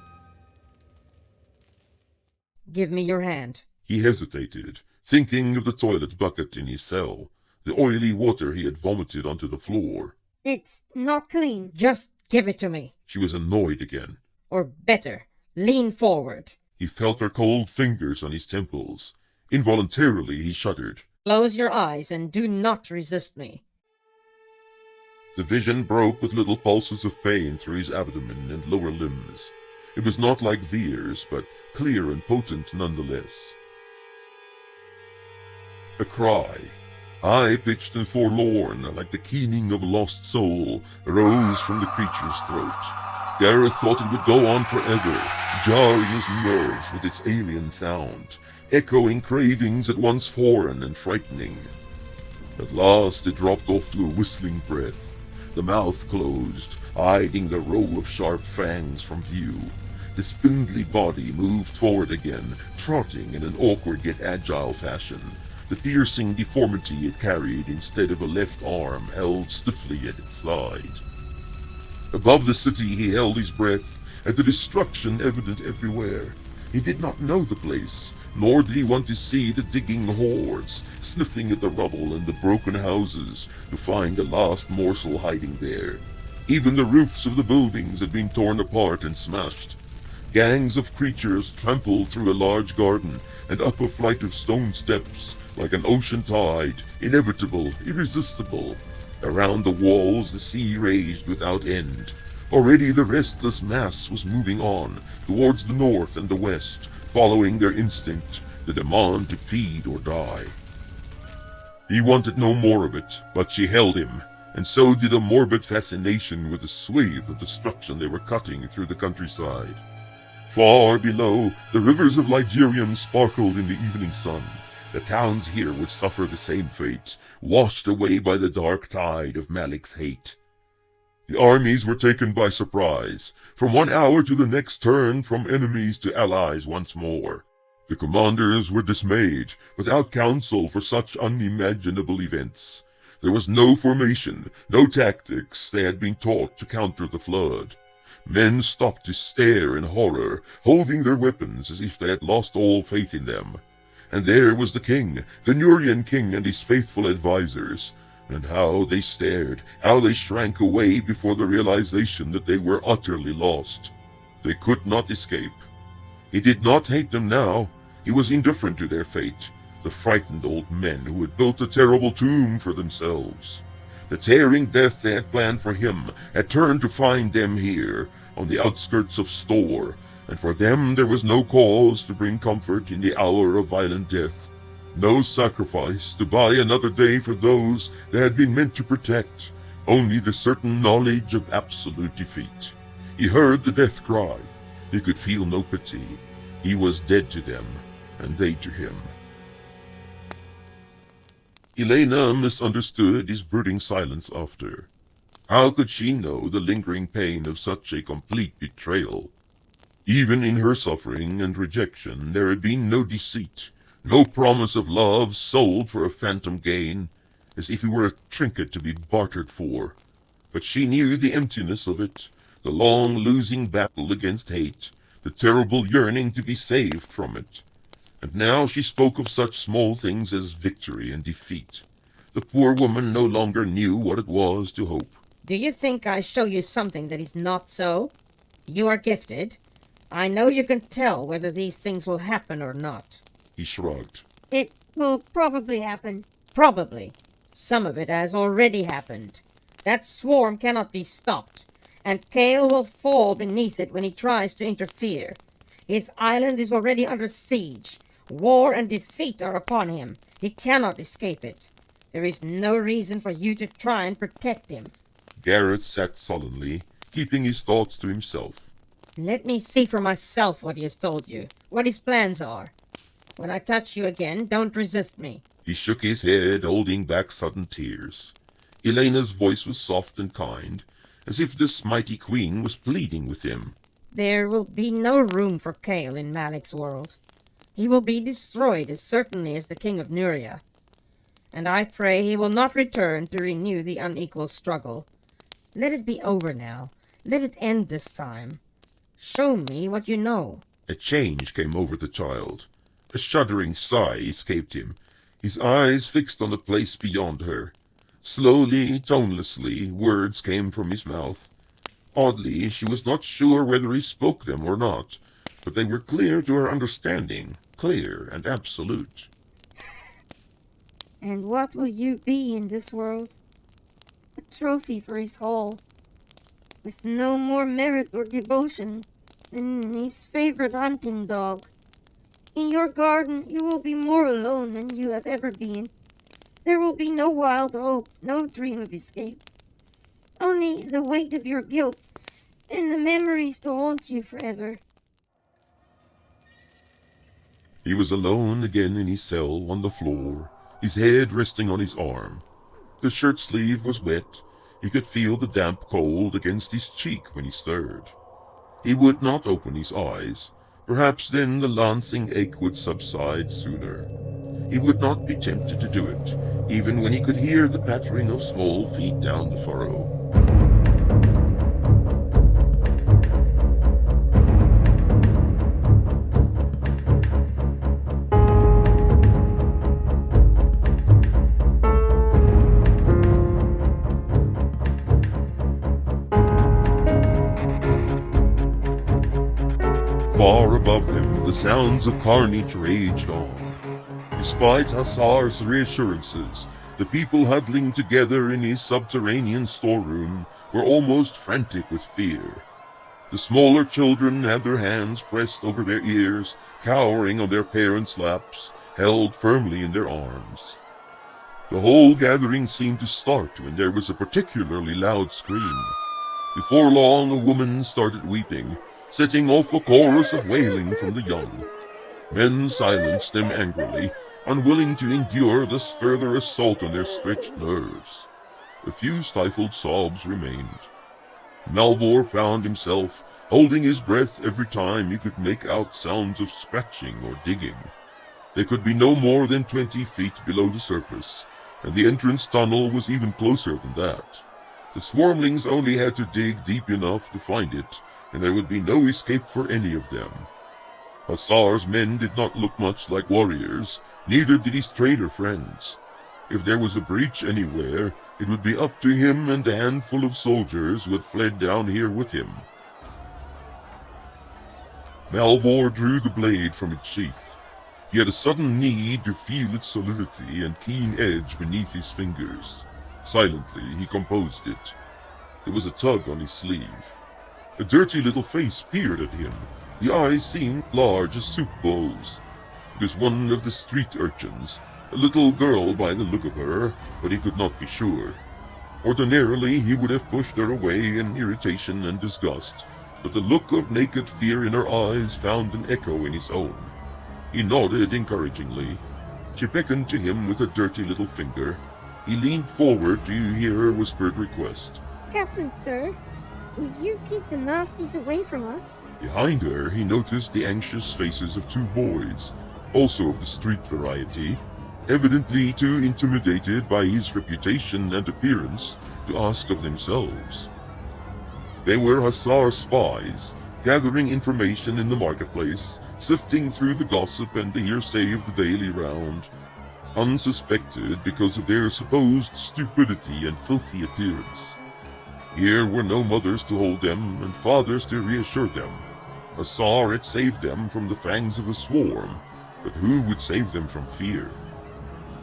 Give me your hand. He hesitated, thinking of the toilet bucket in his cell, the oily water he had vomited onto the floor. It's not clean. Just give it to me. She was annoyed again. Or better, lean forward. He felt her cold fingers on his temples. Involuntarily he shuddered. Close your eyes and do not resist me. The vision broke with little pulses of pain through his abdomen and lower limbs. It was not like Veer's, but clear and potent nonetheless. A cry, high-pitched and forlorn, like the keening of a lost soul, arose from the creature's throat. Gareth thought it would go on forever, jarring his nerves with its alien sound, echoing cravings at once foreign and frightening. At last it dropped off to a whistling breath. The mouth closed, hiding the row of sharp fangs from view. The spindly body moved forward again, trotting in an awkward yet agile fashion, the piercing deformity it carried instead of a left arm held stiffly at its side. Above the city he held his breath, at the destruction evident everywhere. He did not know the place, nor did he want to see the digging hordes, sniffing at the rubble and the broken houses, to find the last morsel hiding there. Even the roofs of the buildings had been torn apart and smashed. Gangs of creatures trampled through a large garden and up a flight of stone steps, like an ocean tide, inevitable, irresistible. Around the walls the sea raged without end. Already the restless mass was moving on, towards the north and the west, following their instinct, the demand to feed or die. He wanted no more of it, but she held him, and so did a morbid fascination with the swathe of destruction they were cutting through the countryside. Far below, the rivers of Ligurium sparkled in the evening sun. The towns here would suffer the same fate, washed away by the dark tide of Malik's hate. The armies were taken by surprise. From one hour to the next turned from enemies to allies once more. The commanders were dismayed, without counsel for such unimaginable events. There was no formation, no tactics they had been taught to counter the flood. Men stopped to stare in horror, holding their weapons as if they had lost all faith in them. And there was the king, the Nurian king and his faithful advisers. And how they stared, how they shrank away before the realization that they were utterly lost. They could not escape. He did not hate them now. He was indifferent to their fate, the frightened old men who had built a terrible tomb for themselves. The tearing death they had planned for him had turned to find them here, on the outskirts of Store, and for them there was no cause to bring comfort in the hour of violent death. No sacrifice to buy another day for those they had been meant to protect, only the certain knowledge of absolute defeat. He heard the death cry. He could feel no pity. He was dead to them, and they to him. Elena misunderstood his brooding silence after. How could she know the lingering pain of such a complete betrayal? Even in her suffering and rejection there had been no deceit, no promise of love sold for a phantom gain, as if it were a trinket to be bartered for. But she knew the emptiness of it, the long losing battle against hate, the terrible yearning to be saved from it. And now she spoke of such small things as victory and defeat. The poor woman no longer knew what it was to hope. Do you think I show you something that is not so? You are gifted. I know you can tell whether these things will happen or not. He shrugged. It will probably happen. Probably. Some of it has already happened. That swarm cannot be stopped, and Kale will fall beneath it when he tries to interfere. His island is already under siege. War and defeat are upon him. He cannot escape it. There is no reason for you to try and protect him. Garrett sat sullenly, keeping his thoughts to himself. Let me see for myself what he has told you, what his plans are. When I touch you again, don't resist me. He shook his head, holding back sudden tears. Elena's voice was soft and kind, as if this mighty queen was pleading with him. There will be no room for Kale in Malik's world. He will be destroyed as certainly as the king of Nuria. And I pray he will not return to renew the unequal struggle. Let it be over now. Let it end this time. Show me what you know. A change came over the child. A shuddering sigh escaped him, his eyes fixed on the place beyond her. Slowly, tonelessly, words came from his mouth. Oddly, she was not sure whether he spoke them or not, but they were clear to her understanding, clear and absolute. And what will you be in this world? A trophy for his hall, with no more merit or devotion than his favorite hunting dog. In your garden you will be more alone than you have ever been. There will be no wild hope, no dream of escape. Only the weight of your guilt and the memories to haunt you forever. He was alone again in his cell on the floor, his head resting on his arm. The shirt sleeve was wet. He could feel the damp cold against his cheek when he stirred. He would not open his eyes. Perhaps then the lancing ache would subside sooner. He would not be tempted to do it, even when he could hear the pattering of small feet down the furrow. Far above them, the sounds of carnage raged on. Despite Hassar's reassurances, the people huddling together in his subterranean storeroom were almost frantic with fear. The smaller children had their hands pressed over their ears, cowering on their parents' laps, held firmly in their arms. The whole gathering seemed to start when there was a particularly loud scream. Before long, a woman started weeping, setting off a chorus of wailing from the young. Men silenced them angrily, unwilling to endure this further assault on their stretched nerves. A few stifled sobs remained. Malvor found himself holding his breath every time he could make out sounds of scratching or digging. They could be no more than 20 feet below the surface, and the entrance tunnel was even closer than that. The swarmlings only had to dig deep enough to find it, and there would be no escape for any of them. Hussar's men did not look much like warriors, neither did his trader friends. If there was a breach anywhere, it would be up to him and a handful of soldiers who had fled down here with him. Malvor drew the blade from its sheath. He had a sudden need to feel its solidity and keen edge beneath his fingers. Silently, he composed it. There was a tug on his sleeve. A dirty little face peered at him. The eyes seemed large as soup bowls. It was one of the street urchins, a little girl by the look of her, but he could not be sure. Ordinarily, he would have pushed her away in irritation and disgust, but the look of naked fear in her eyes found an echo in his own. He nodded encouragingly. She beckoned to him with a dirty little finger. He leaned forward to hear her whispered request. Captain, sir, will you keep the nasties away from us? Behind her, he noticed the anxious faces of 2 boys, also of the street variety, evidently too intimidated by his reputation and appearance to ask of themselves. They were Hussar spies, gathering information in the marketplace, sifting through the gossip and the hearsay of the daily round, unsuspected because of their supposed stupidity and filthy appearance. Here were no mothers to hold them, and fathers to reassure them. Hussar had saved them from the fangs of the swarm, but who would save them from fear?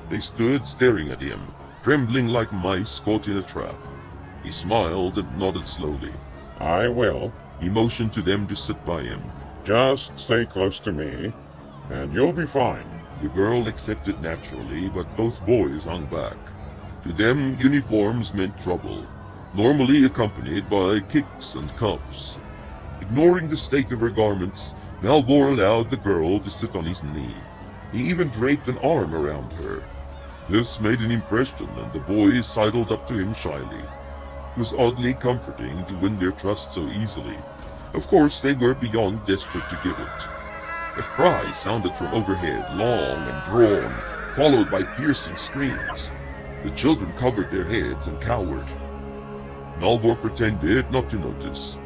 They stood staring at him, trembling like mice caught in a trap. He smiled and nodded slowly. I will. He motioned to them to sit by him. Just stay close to me, and you'll be fine. The girl accepted naturally, but both boys hung back. To them, uniforms meant trouble, normally accompanied by kicks and cuffs. Ignoring the state of her garments, Malvor allowed the girl to sit on his knee. He even draped an arm around her. This made an impression, and the boys sidled up to him shyly. It was oddly comforting to win their trust so easily. Of course, they were beyond desperate to give it. A cry sounded from overhead, long and drawn, followed by piercing screams. The children covered their heads and cowered. Malvor pretended not to notice.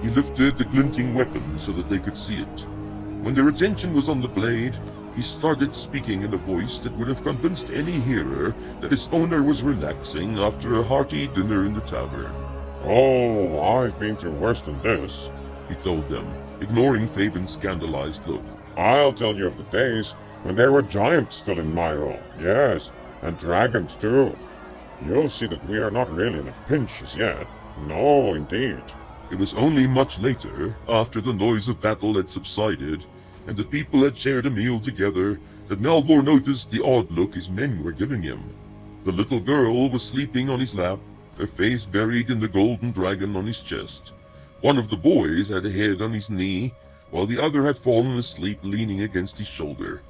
He lifted the glinting weapon so that they could see it. When their attention was on the blade, he started speaking in a voice that would have convinced any hearer that its owner was relaxing after a hearty dinner in the tavern. Oh, I've been through worse than this, he told them, ignoring Fabian's scandalized look. I'll tell you of the days when there were giants still in Myrtle, yes, and dragons too. You'll see that we are not really in a pinch as yet. No, indeed. It was only much later, after the noise of battle had subsided, and the people had shared a meal together, that Malvor noticed the odd look his men were giving him. The little girl was sleeping on his lap, her face buried in the golden dragon on his chest. One of the boys had a head on his knee, while the other had fallen asleep leaning against his shoulder.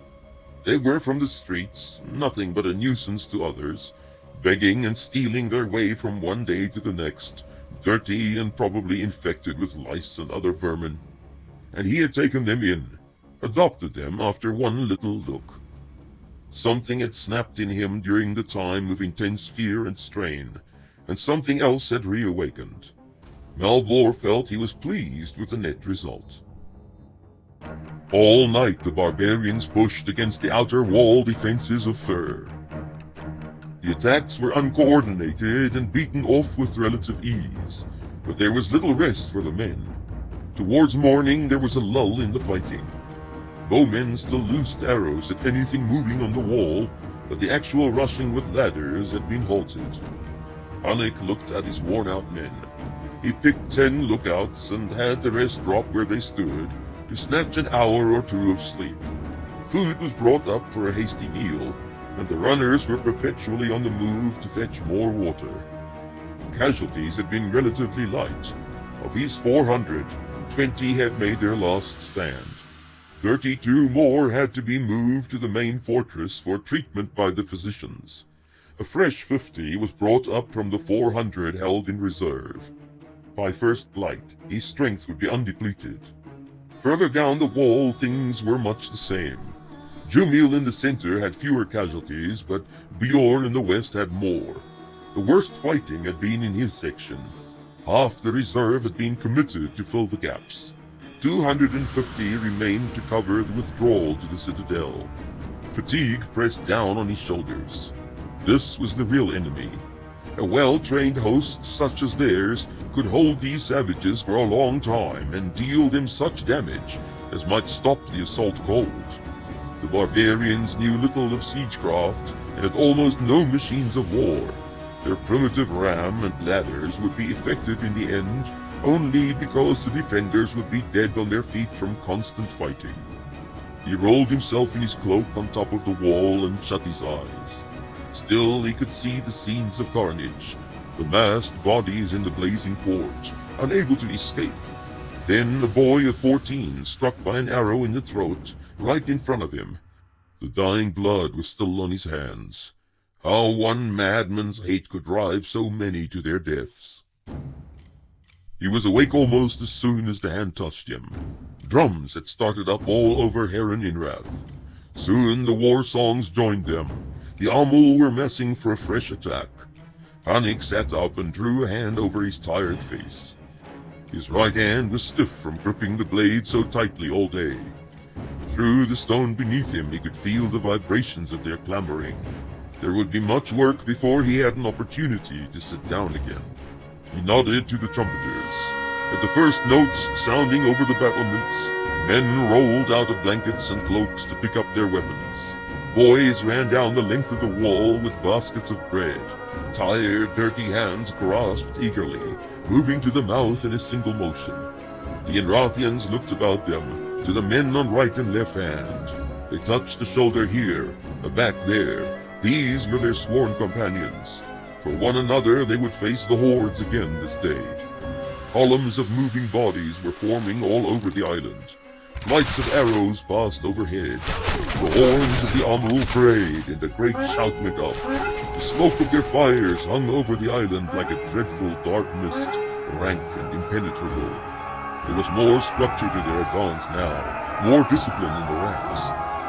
They were from the streets, nothing but a nuisance to others, begging and stealing their way from one day to the next, dirty and probably infected with lice and other vermin. And he had taken them in, adopted them after one little look. Something had snapped in him during the time of intense fear and strain, and something else had reawakened. Malvor felt he was pleased with the net result. All night the barbarians pushed against the outer wall defenses of Fur. The attacks were uncoordinated and beaten off with relative ease, but there was little rest for the men. Towards morning there was a lull in the fighting. Bowmen still loosed arrows at anything moving on the wall, but the actual rushing with ladders had been halted. Hanek looked at his worn-out men. He picked 10 lookouts and had the rest drop where they stood to snatch an hour or two of sleep. Food was brought up for a hasty meal, and the runners were perpetually on the move to fetch more water. Casualties had been relatively light. Of his 400, 20 had made their last stand. 32 more had to be moved to the main fortress for treatment by the physicians. A fresh 50 was brought up from the 400 held in reserve. by first light, his strength would be undepleted. Further down the wall, things were much the same. Jumil in the center had fewer casualties, but Bjorn in the west had more. The worst fighting had been in his section. Half the reserve had been committed to fill the gaps. 250 remained to cover the withdrawal to the citadel. Fatigue pressed down on his shoulders. This was the real enemy. A well-trained host such as theirs could hold these savages for a long time and deal them such damage as might stop the assault cold. The barbarians knew little of siegecraft and had almost no machines of war. Their primitive ram and ladders would be effective in the end only because the defenders would be dead on their feet from constant fighting. He rolled himself in his cloak on top of the wall and shut his eyes. Still, he could see the scenes of carnage, the massed bodies in the blazing port, unable to escape. Then a boy of 14 struck by an arrow in the throat, right in front of him. The dying blood was still on his hands. How one madman's hate could drive so many to their deaths. He was awake almost as soon as the hand touched him. Drums had started up all over Heron Inrath. Soon the war songs joined them. The Amul were messing for a fresh attack. Hanik sat up and drew a hand over his tired face. His right hand was stiff from gripping the blade so tightly all day. Through the stone beneath him he could feel the vibrations of their clamoring. There would be much work before he had an opportunity to sit down again. He nodded to the trumpeters. At the first notes sounding over the battlements, men rolled out of blankets and cloaks to pick up their weapons. Boys ran down the length of the wall with baskets of bread. Tired, dirty hands grasped eagerly, moving to the mouth in a single motion. The Enrathians looked about them, to the men on right and left hand. They touched a shoulder here, a back there. These were their sworn companions. For one another they would face the hordes again this day. Columns of moving bodies were forming all over the island. Flights of arrows passed overhead. The horns of the Amul prayed, and a great shout went up. The smoke of their fires hung over the island like a dreadful dark mist, rank and impenetrable. There was more structure to their advance now, more discipline in the ranks.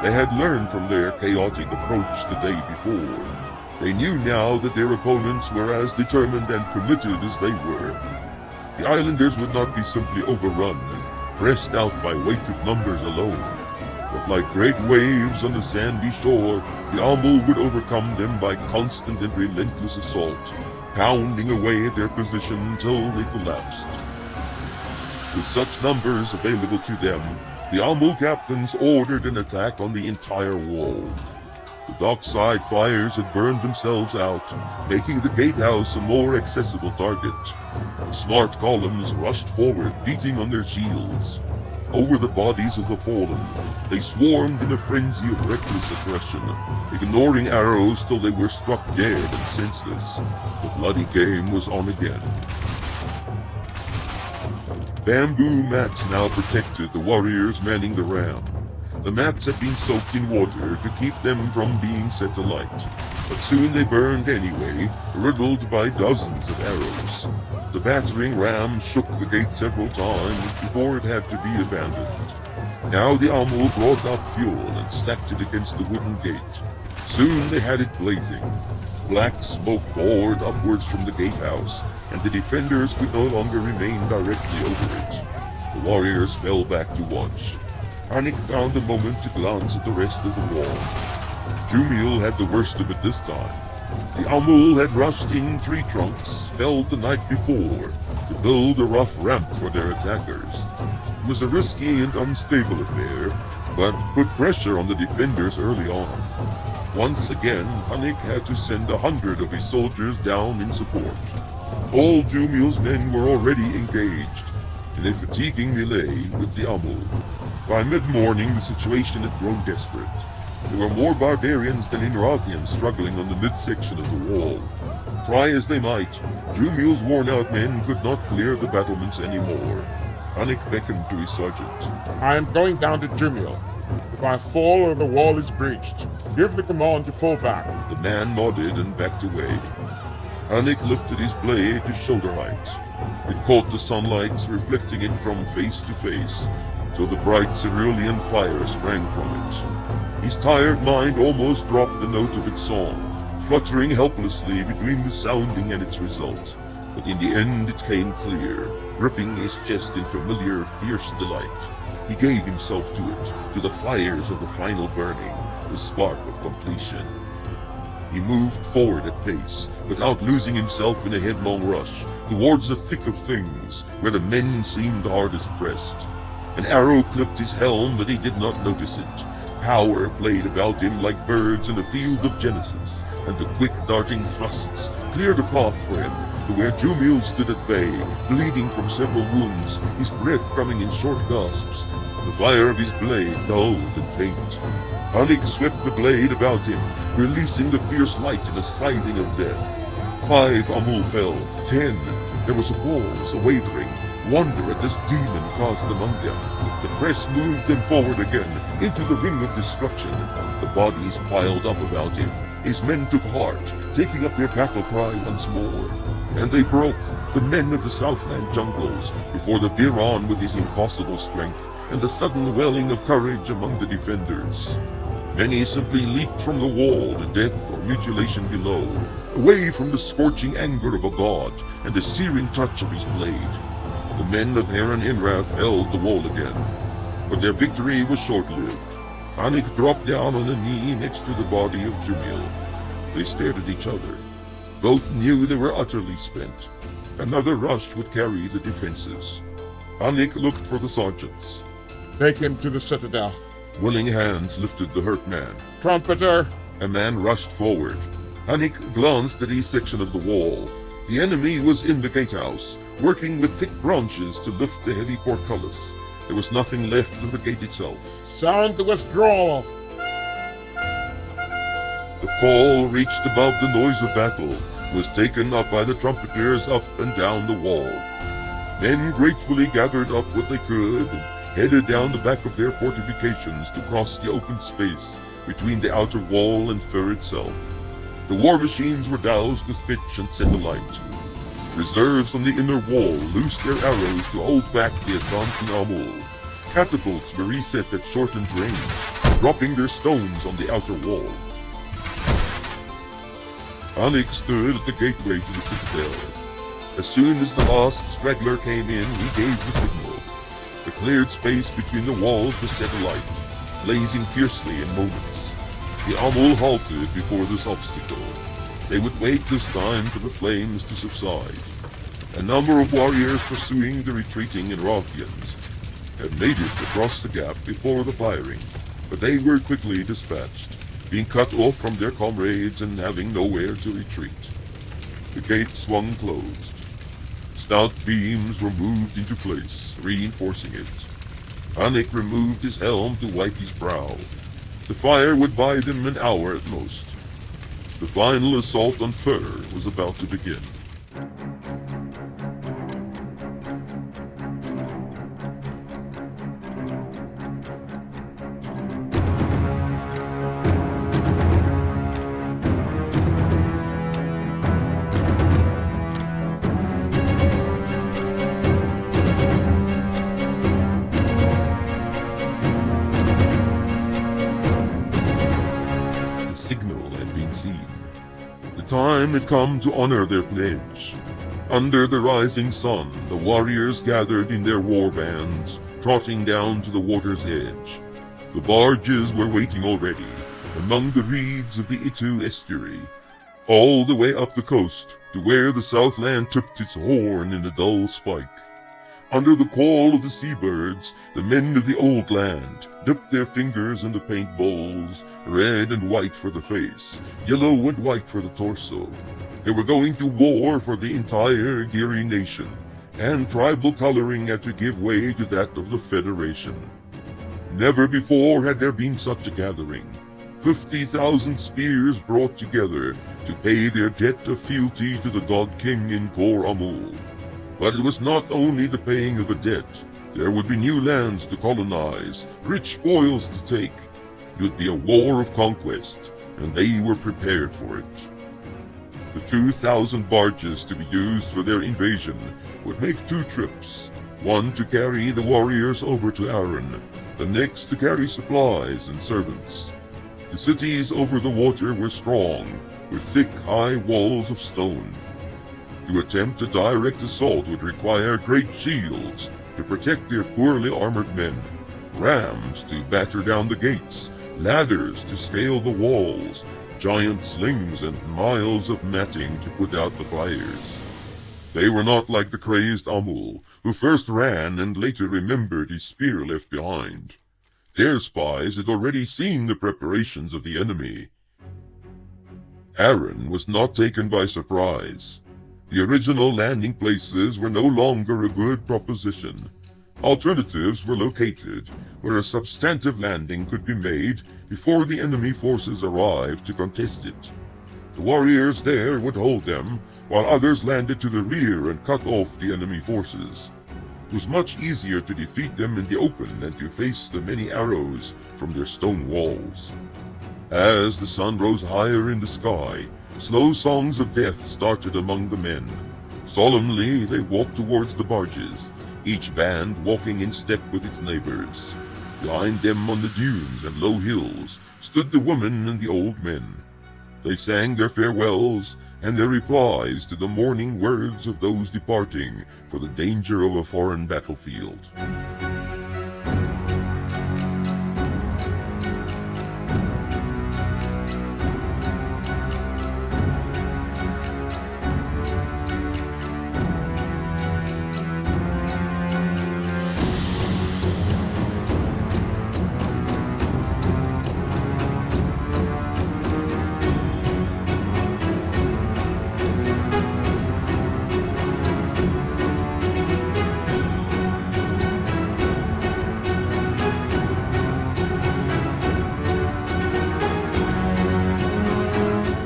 They had learned from their chaotic approach the day before. They knew now that their opponents were as determined and committed as they were. The islanders would not be simply overrun and pressed out by weight of numbers alone, but like great waves on the sandy shore, the Amul would overcome them by constant and relentless assault, pounding away at their position until they collapsed. With such numbers available to them, the Amul captains ordered an attack on the entire wall. The dockside fires had burned themselves out, making the gatehouse a more accessible target. Smart columns rushed forward, beating on their shields. Over the bodies of the fallen, they swarmed in a frenzy of reckless aggression, ignoring arrows till they were struck dead and senseless. The bloody game was on again. Bamboo mats now protected the warriors manning the ram. The mats had been soaked in water to keep them from being set alight, but soon they burned anyway, riddled by dozens of arrows. The battering ram shook the gate several times before it had to be abandoned. Now the Amul brought up fuel and stacked it against the wooden gate. Soon they had it blazing. Black smoke poured upwards from the gatehouse, and the defenders could no longer remain directly over it. The warriors fell back to watch. Hanik found a moment to glance at the rest of the wall. Jumil had the worst of it this time. The Amul had rushed in tree trunks, felled the night before, to build a rough ramp for their attackers. It was a risky and unstable affair, but put pressure on the defenders early on. Once again, Hanik had to send 100 of his soldiers down in support. All Jumil's men were already engaged in a fatiguing melee with the Amul. By mid-morning, the situation had grown desperate. There were more barbarians than Enrathians struggling on the midsection of the wall. Try as they might, Jumil's worn-out men could not clear the battlements anymore. Hanik beckoned to his sergeant. I am going down to Jumil. If I fall or the wall is breached, give the command to fall back. The man nodded and backed away. Hanik lifted his blade to shoulder height. It caught the sunlight, reflecting it from face to face, till the bright cerulean fire sprang from it. His tired mind almost dropped the note of its song, fluttering helplessly between the sounding and its result. But in the end it came clear, gripping his chest in familiar, fierce delight. He gave himself to it, to the fires of the final burning, the spark of completion. He moved forward at pace, without losing himself in a headlong rush, towards the thick of things, where the men seemed hardest pressed. An arrow clipped his helm, but he did not notice it. Power played about him like birds in a field of Genesis, and the quick darting thrusts cleared a path for him to where Jumiel stood at bay, bleeding from several wounds, his breath coming in short gasps. The fire of his blade dulled and faint. Anik swept the blade about him, releasing the fierce light in a scything of death. 5 Amul fell, 10. There was a pause, a wavering, wonder at this demon caused among them. The press moved them forward again, into the ring of destruction. The bodies piled up about him. His men took heart, taking up their battle cry once more. And they broke, the men of the Southland jungles, before the Viran with his impossible strength, and the sudden welling of courage among the defenders. Many simply leaped from the wall to death or mutilation below, away from the scorching anger of a god and the searing touch of his blade. The men of Heron Inrath held the wall again, but their victory was short-lived. Anik dropped down on a knee next to the body of Jumiel. They stared at each other. Both knew they were utterly spent. Another rush would carry the defenses. Anik looked for the sergeants. Take him to the citadel. Willing hands lifted the hurt man. Trumpeter! A man rushed forward. Anik glanced at his section of the wall. The enemy was in the gatehouse, working with thick branches to lift the heavy portcullis. There was nothing left of the gate itself. Sound the withdrawal! The call reached above the noise of battle, was taken up by the trumpeters up and down the wall. Men gratefully gathered up what they could and headed down the back of their fortifications to cross the open space between the outer wall and Fur itself. The war machines were doused with pitch and set alight. Reserves on the inner wall loosed their arrows to hold back the advancing Amul. Catapults were reset at shortened range, dropping their stones on the outer wall. Anik stood at the gateway to the citadel. As soon as the last straggler came in, he gave the signal. The cleared space between the walls was set alight, blazing fiercely in moments. The Amul halted before this obstacle. They would wait this time for the flames to subside. A number of warriors pursuing the retreating Inrothians had made it across the gap before the firing, but they were quickly dispatched, being cut off from their comrades and having nowhere to retreat. The gate swung closed. Stout beams were moved into place, reinforcing it. Anik removed his helm to wipe his brow. The fire would buy them an hour at most. The final assault on Fur was about to begin. Signal had been seen. The time had come to honor their pledge. Under the rising sun, the warriors gathered in their war bands, trotting down to the water's edge. The barges were waiting already, among the reeds of the Itu estuary, all the way up the coast to where the Southland tipped its horn in a dull spike. Under the call of the seabirds, the men of the old land dipped their fingers in the paint bowls, red and white for the face, yellow and white for the torso. They were going to war for the entire Giri nation, and tribal coloring had to give way to that of the Federation. Never before had there been such a gathering. 50,000 spears brought together to pay their debt of fealty to the God King in Kor Amul. But it was not only the paying of a debt. There would be new lands to colonize, rich spoils to take. It would be a war of conquest, and they were prepared for it. The 2,000 barges to be used for their invasion would make 2 trips, one to carry the warriors over to Arran, the next to carry supplies and servants. The cities over the water were strong, with thick, high walls of stone. To attempt a direct assault would require great shields to protect their poorly armored men, rams to batter down the gates, ladders to scale the walls, giant slings and miles of matting to put out the fires. They were not like the crazed Amul, who first ran and later remembered his spear left behind. Their spies had already seen the preparations of the enemy. Arran was not taken by surprise. The original landing places were no longer a good proposition. Alternatives were located, where a substantive landing could be made before the enemy forces arrived to contest it. The warriors there would hold them, while others landed to the rear and cut off the enemy forces. It was much easier to defeat them in the open than to face the many arrows from their stone walls. As the sun rose higher in the sky, slow songs of death started among the men. Solemnly they walked towards the barges, each band walking in step with its neighbors. Behind them on the dunes and low hills stood the women and the old men. They sang their farewells and their replies to the mourning words of those departing for the danger of a foreign battlefield.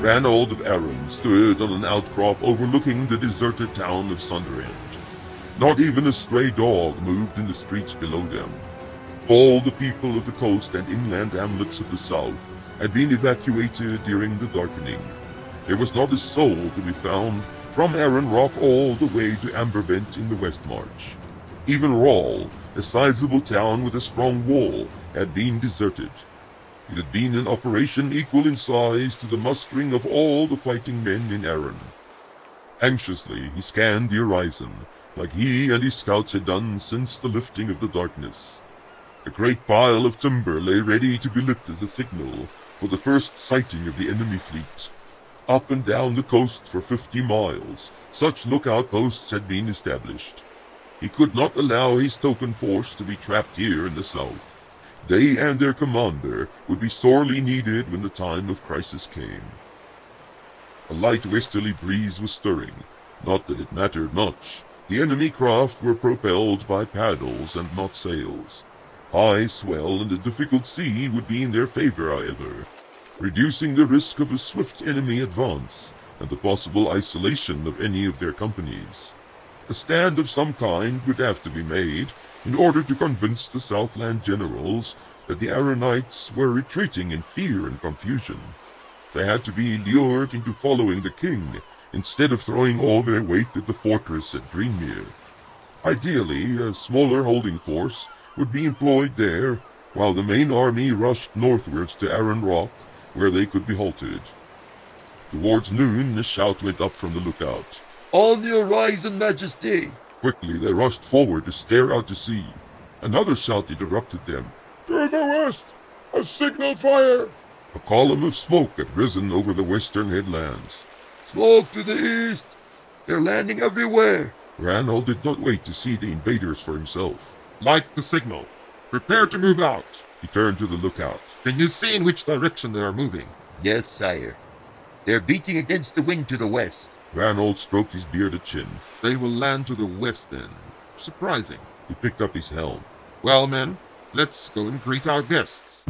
Ranald of Arran stood on an outcrop overlooking the deserted town of Sunderland. Not even a stray dog moved in the streets below them. All the people of the coast and inland hamlets of the south had been evacuated during the Darkening. There was not a soul to be found from Arran Rock all the way to Ambervent in the West March. Even Rawle, a sizable town with a strong wall, had been deserted. It had been an operation equal in size to the mustering of all the fighting men in Arran. Anxiously he scanned the horizon, like he and his scouts had done since the lifting of the darkness. A great pile of timber lay ready to be lit as a signal for the first sighting of the enemy fleet. Up and down the coast for 50 miles, such lookout posts had been established. He could not allow his token force to be trapped here in the south. They and their commander would be sorely needed when the time of crisis came. A light westerly breeze was stirring, not that it mattered much. The enemy craft were propelled by paddles and not sails. High swell and a difficult sea would be in their favor, however, reducing the risk of a swift enemy advance and the possible isolation of any of their companies. A stand of some kind would have to be made in order to convince the Southland generals that the Arranites were retreating in fear and confusion. They had to be lured into following the king instead of throwing all their weight at the fortress at Greenmere. Ideally, a smaller holding force would be employed there, while the main army rushed northwards to Arran Rock, where they could be halted. Towards noon, a shout went up from the lookout. On the horizon, Majesty! Quickly they rushed forward to stare out to sea. Another shout interrupted them. To the west! A signal fire! A column of smoke had risen over the western headlands. Smoke to the east! They're landing everywhere! Ranald did not wait to see the invaders for himself. Like the signal. Prepare to move out. He turned to the lookout. Can you see in which direction they are moving? Yes, sire. They're beating against the wind to the west. Ranald stroked his bearded chin. They will land to the west then. Surprising. He picked up his helm. Well, men, let's go and greet our guests.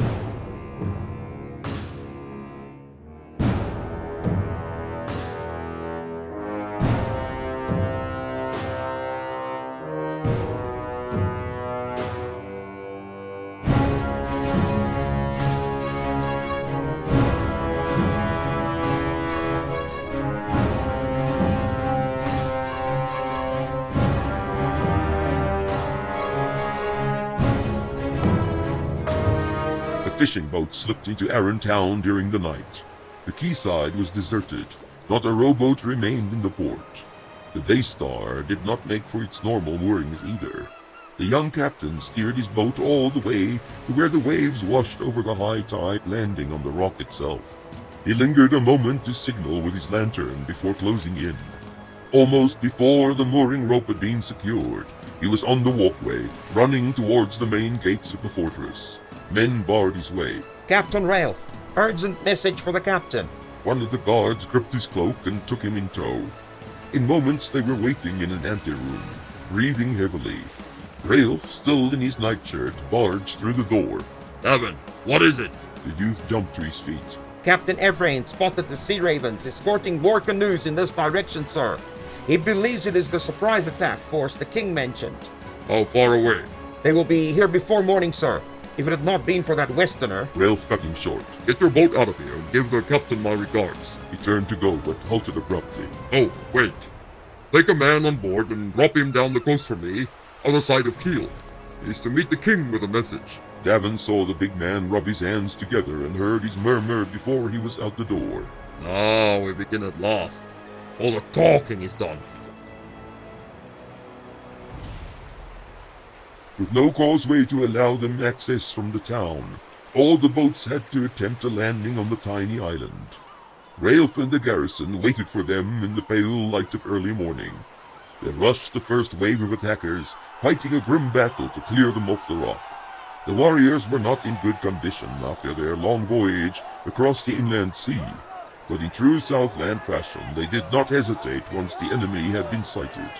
fishing boats slipped into Arran Town during the night. The quayside was deserted. Not a rowboat remained in the port. The Daystar did not make for its normal moorings either. The young captain steered his boat all the way to where the waves washed over the high tide, landing on the rock itself. He lingered a moment to signal with his lantern before closing in. Almost before the mooring rope had been secured, he was on the walkway, running towards the main gates of the fortress. Men barred his way. Captain Ralph, urgent message for the captain. One of the guards gripped his cloak and took him in tow. In moments they were waiting in an anteroom, breathing heavily. Ralph, still in his nightshirt, barged through the door. Evan, what is it? The youth jumped to his feet. Captain Evrain spotted the Sea Ravens escorting war canoes in this direction, sir. He believes it is the surprise attack force the king mentioned. How far away? They will be here before morning, sir. If it had not been for that westerner... Ralph cut him short. Get your boat out of here and give the captain my regards. He turned to go, but halted abruptly. Oh, wait. Take a man on board and drop him down the coast for me, other side of Kiel. He's to meet the king with a message. Davin saw the big man rub his hands together and heard his murmur before he was out the door. Now we begin at last. All the talking is done. With no causeway to allow them access from the town, all the boats had to attempt a landing on the tiny island. Ralph and the garrison waited for them in the pale light of early morning. Then rushed the first wave of attackers, fighting a grim battle to clear them off the rock. The warriors were not in good condition after their long voyage across the inland sea, but in true Southland fashion they did not hesitate once the enemy had been sighted.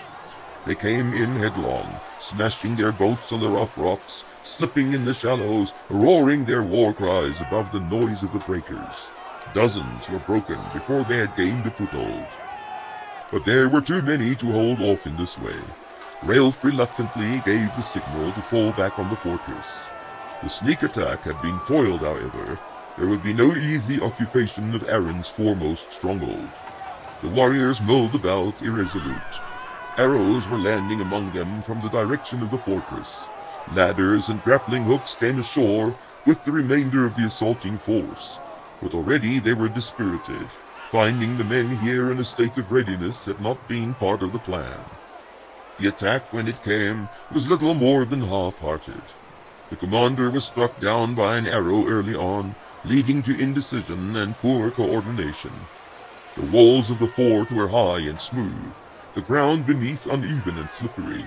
They came in headlong, smashing their boats on the rough rocks, slipping in the shallows, roaring their war cries above the noise of the breakers. Dozens were broken before they had gained a foothold. But there were too many to hold off in this way. Ralph reluctantly gave the signal to fall back on the fortress. The sneak attack had been foiled, however. There would be no easy occupation of Arran's foremost stronghold. The warriors mulled about, irresolute. Arrows were landing among them from the direction of the fortress. Ladders and grappling hooks came ashore with the remainder of the assaulting force. But already they were dispirited. Finding the men here in a state of readiness had not been part of the plan. The attack, when it came, was little more than half-hearted. The commander was struck down by an arrow early on, leading to indecision and poor coordination. The walls of the fort were high and smooth, the ground beneath uneven and slippery.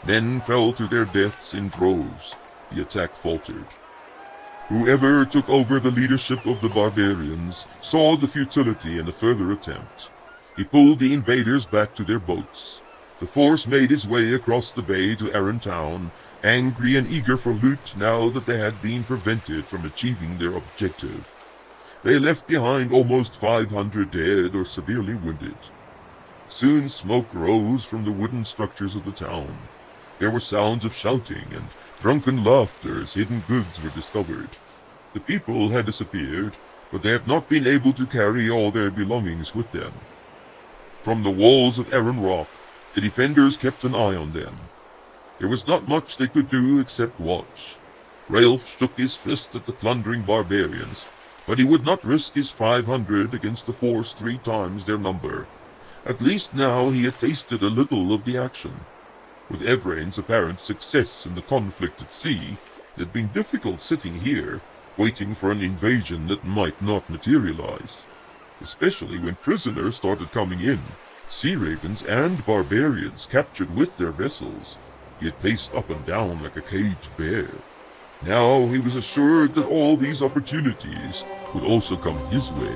Men fell to their deaths in droves. The attack faltered. Whoever took over the leadership of the barbarians saw the futility in a further attempt. He pulled the invaders back to their boats. The force made its way across the bay to Arran Town, angry and eager for loot now that they had been prevented from achieving their objective. They left behind almost 500 dead or severely wounded. Soon smoke rose from the wooden structures of the town. There were sounds of shouting and drunken laughter as hidden goods were discovered. The people had disappeared, but they had not been able to carry all their belongings with them. From the walls of Arran Rock, the defenders kept an eye on them. There was not much they could do except watch. Ralph shook his fist at the plundering barbarians, but he would not risk his 500 against a force 3 times their number. At least now he had tasted a little of the action. With Evrain's apparent success in the conflict at sea, it had been difficult sitting here, waiting for an invasion that might not materialize. Especially when prisoners started coming in, sea ravens and barbarians captured with their vessels. He had paced up and down like a caged bear. Now he was assured that all these opportunities would also come his way.